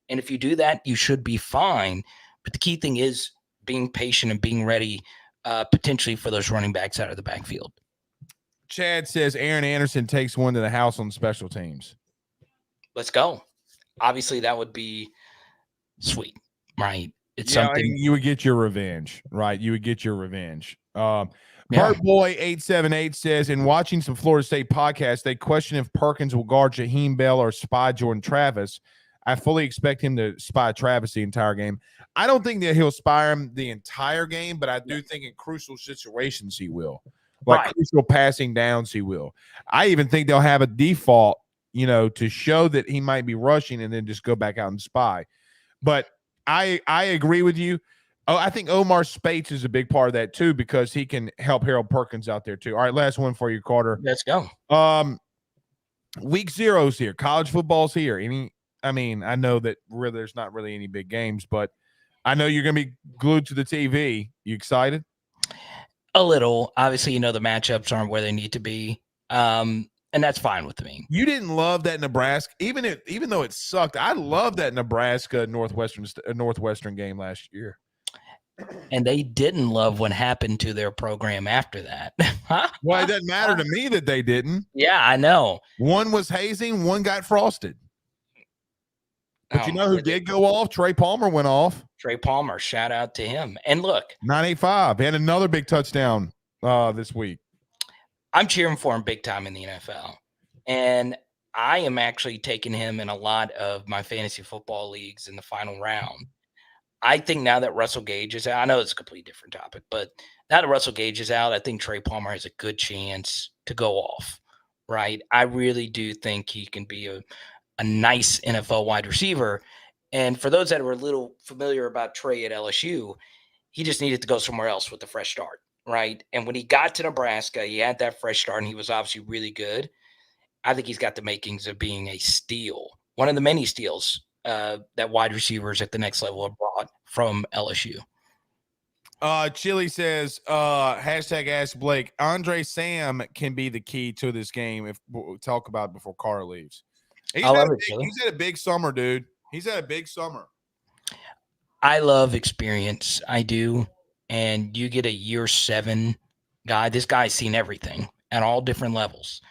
And if you do that, you should be fine. But the key thing is being patient and being ready potentially for those running backs out of the backfield. Chad says Aaron Anderson takes one to the house on special teams. Let's go. Obviously, that would be sweet, right? It's something you would get your revenge, right? You would get your revenge. Bart Boy 878 says, in watching some Florida State podcasts, they question if Perkins will guard Jaheim Bell or spy Jordan Travis. I fully expect him to spy Travis the entire game. I don't think that he'll spy him the entire game, but I do think in crucial situations he will. Like crucial passing downs he will. I even think they'll have a default, to show that he might be rushing and then just go back out and spy. But I agree with you. Oh, I think Omar Speights is a big part of that too, because he can help Harold Perkins out there too. All right, last one for you, Carter. Let's go. Week 0's here. College football's here. I know that there's not really any big games, but I know you're going to be glued to the TV. You excited? A little. Obviously, the matchups aren't where they need to be. And that's fine with me. You didn't love that Nebraska, even though it sucked. I loved that Nebraska Northwestern game last year. And they didn't love what happened to their program after that. Well, it doesn't matter to me that they didn't. Yeah, I know. One was hazing, one got frosted. But you know who did go off? Trey Palmer went off. Trey Palmer, shout out to him. And look, 985 and another big touchdown this week. I'm cheering for him big time in the NFL. And I am actually taking him in a lot of my fantasy football leagues in the final round. I think now that Russell Gage is out, I know it's a completely different topic, but now that Russell Gage is out, I think Trey Palmer has a good chance to go off, right? I really do think he can be a nice NFL wide receiver. And for those that are a little familiar about Trey at LSU, he just needed to go somewhere else with a fresh start, right? And when he got to Nebraska, he had that fresh start, and he was obviously really good. I think he's got the makings of being a steal, one of the many steals that wide receivers at the next level are brought from LSU. Chili says, hashtag ask Blake. Andre Sam can be the key to this game if we'll talk about it before Carter leaves. He's had a big summer, dude. He's had a big summer. I love experience. I do. And you get a year 7 guy. This guy's seen everything at all different levels.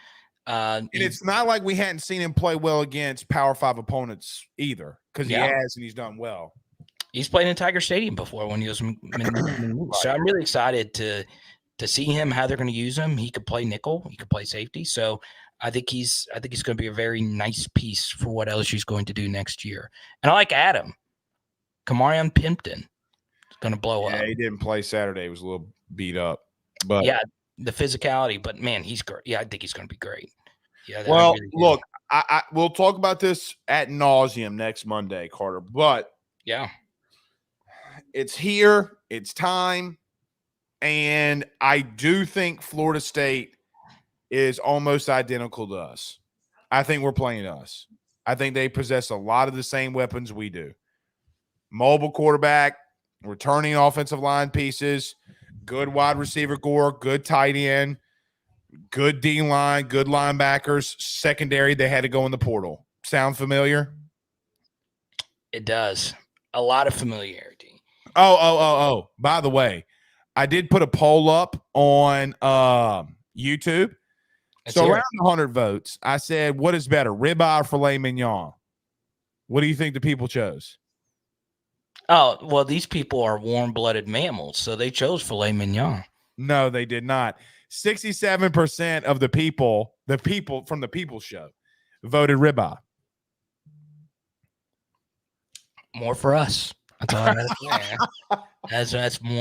And it's not like we hadn't seen him play well against Power 5 opponents either, because he has and he's done well. He's played in Tiger Stadium before when he was so I'm really excited to see him, how they're going to use him. He could play nickel, he could play safety. So I think he's going to be a very nice piece for what LSU is going to do next year. And I like Adam. Kamarion Pimpton is going to blow up. Yeah, he didn't play Saturday. He was a little beat up. But yeah, the physicality, but man, he's great. Yeah, I think he's going to be great. Yeah. Well, really look, we'll talk about this ad nauseum next Monday, Carter. But yeah, it's here. It's time. And I do think Florida State is almost identical to us. I think we're playing us. I think they possess a lot of the same weapons we do. Mobile quarterback, returning offensive line pieces, good wide receiver core, good tight end, good D-line, good linebackers. Secondary, they had to go in the portal. Sound familiar? It does. A lot of familiarity. Oh. By the way, I did put a poll up on YouTube. So around 100 votes, I said, what is better, ribeye or filet mignon? What do you think the people chose? Oh, well, these people are warm-blooded mammals, so they chose filet mignon. No, they did not. 67% of the people from the People Show, voted ribeye. More for us. That's all I gotta say.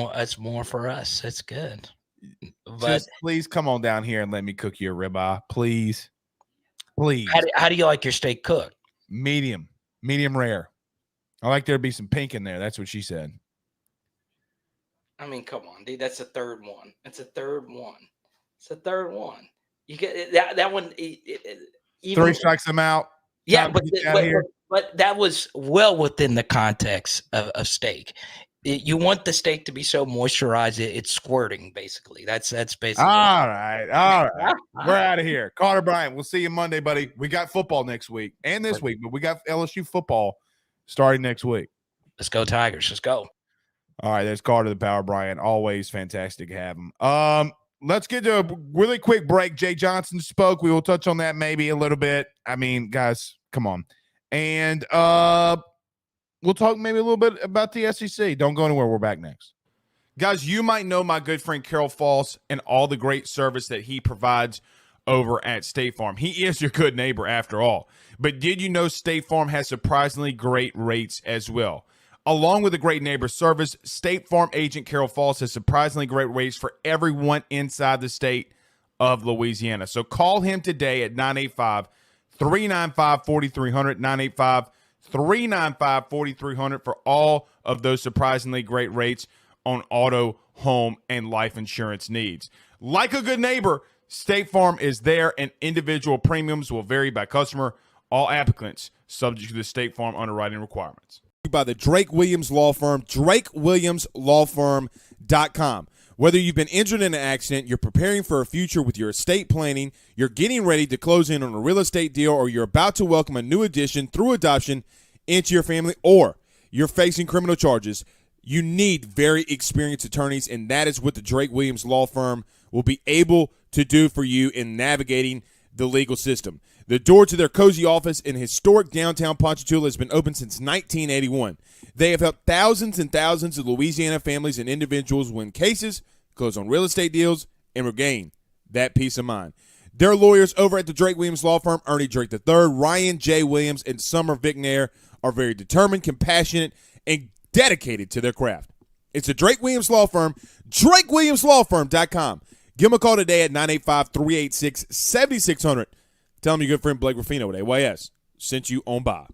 That's more for us. That's good. But just please come on down here and let me cook you a ribeye, please. How do you like your steak cooked? Medium rare. I like there to be some pink in there. That's what she said. I mean, come on, dude. That's the third one. It's a third one. You get that one. Even, 3 strikes them out. Yeah, but that was well within the context of steak. You want the steak to be so moisturized, it's squirting, basically. That's basically. All right. We're out of here. Carter Bryant, we'll see you Monday, buddy. We got football next week and this week, but we got LSU football starting next week. Let's go, Tigers. Let's go. All right, there's Carter the Power Bryant. Always fantastic to have him. Let's get to a really quick break. Jay Johnson spoke. We will touch on that maybe a little bit. I mean, guys, come on. And we'll talk maybe a little bit about the SEC. Don't go anywhere. We're back next. Guys, you might know my good friend Carol Falls and all the great service that he provides over at State Farm. He is your good neighbor after all. But did you know State Farm has surprisingly great rates as well? Along with the great neighbor service, State Farm agent Carol Falls has surprisingly great rates for everyone inside the state of Louisiana. So call him today at 985-395-4300, 985-395-4300 for all of those surprisingly great rates on auto, home, and life insurance needs. Like a good neighbor, State Farm is there, and individual premiums will vary by customer. All applicants subject to the State Farm underwriting requirements. By the Drake Williams Law Firm, drakewilliamslawfirm.com. Whether you've been injured in an accident, you're preparing for a future with your estate planning, you're getting ready to close in on a real estate deal, or you're about to welcome a new addition through adoption into your family, or you're facing criminal charges, you need very experienced attorneys, and that is what the Drake Williams Law Firm will be able to do for you in navigating the legal system. The door to their cozy office in historic downtown Ponchatoula has been open since 1981. They have helped thousands and thousands of Louisiana families and individuals win cases, close on real estate deals, and regain that peace of mind. Their lawyers over at the Drake Williams Law Firm, Ernie Drake III, Ryan J. Williams, and Summer Vicnair, are very determined, compassionate, and dedicated to their craft. It's the Drake Williams Law Firm, drakewilliamslawfirm.com. Give them a call today at 985-386-7600. Tell them your good friend Blake Ruffino at AYS sent you on by.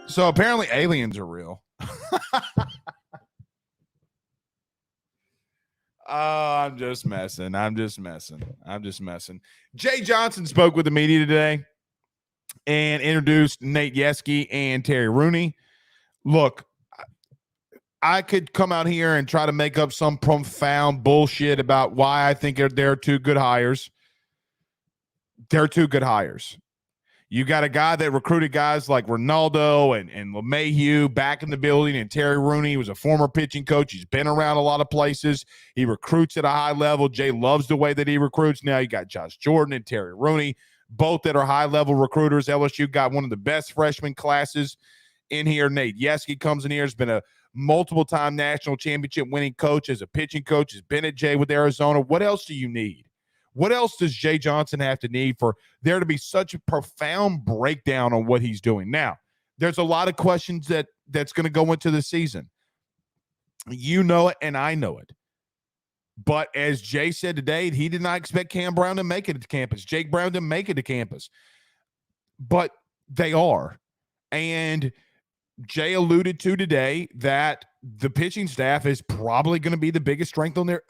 So apparently aliens are real. I'm just messing. Jay Johnson spoke with the media today and introduced Nate Yeske and Terry Rooney. Look, I could come out here and try to make up some profound bullshit about why I think they're two good hires. They're two good hires. You got a guy that recruited guys like Ronaldo and LeMahieu back in the building, and Terry Rooney was a former pitching coach. He's been around a lot of places. He recruits at a high level. Jay loves the way that he recruits. Now you got Josh Jordan and Terry Rooney, both that are high-level recruiters. LSU got one of the best freshman classes in here. Nate Yeske comes in here. Has been a multiple-time national championship winning coach as a pitching coach. Has been at Jay with Arizona. What else do you need? What else does Jay Johnson have to need for there to be such a profound breakdown on what he's doing? Now, there's a lot of questions that's going to go into the season. You know it, and I know it. But as Jay said today, he did not expect Cam Brown to make it to campus. Jake Brown didn't make it to campus. But they are. And Jay alluded to today that the pitching staff is probably going to be the biggest strength on their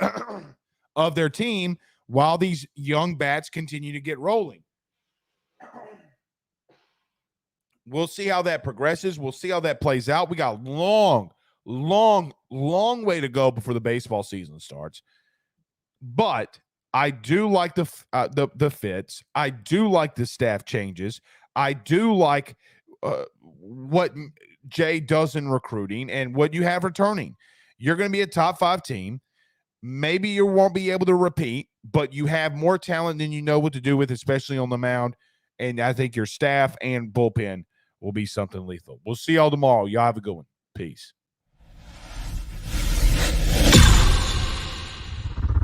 of their team while these young bats continue to get rolling. We'll see how that progresses. We'll see how that plays out. We got a long way to go before the baseball season starts. But I do like the fits. I do like the staff changes. I do like what Jay does in recruiting and what you have returning. You're going to be a top 5 team. Maybe you won't be able to repeat, but you have more talent than you know what to do with, especially on the mound. And I think your staff and bullpen will be something lethal. We'll see y'all tomorrow. Y'all have a good one. Peace.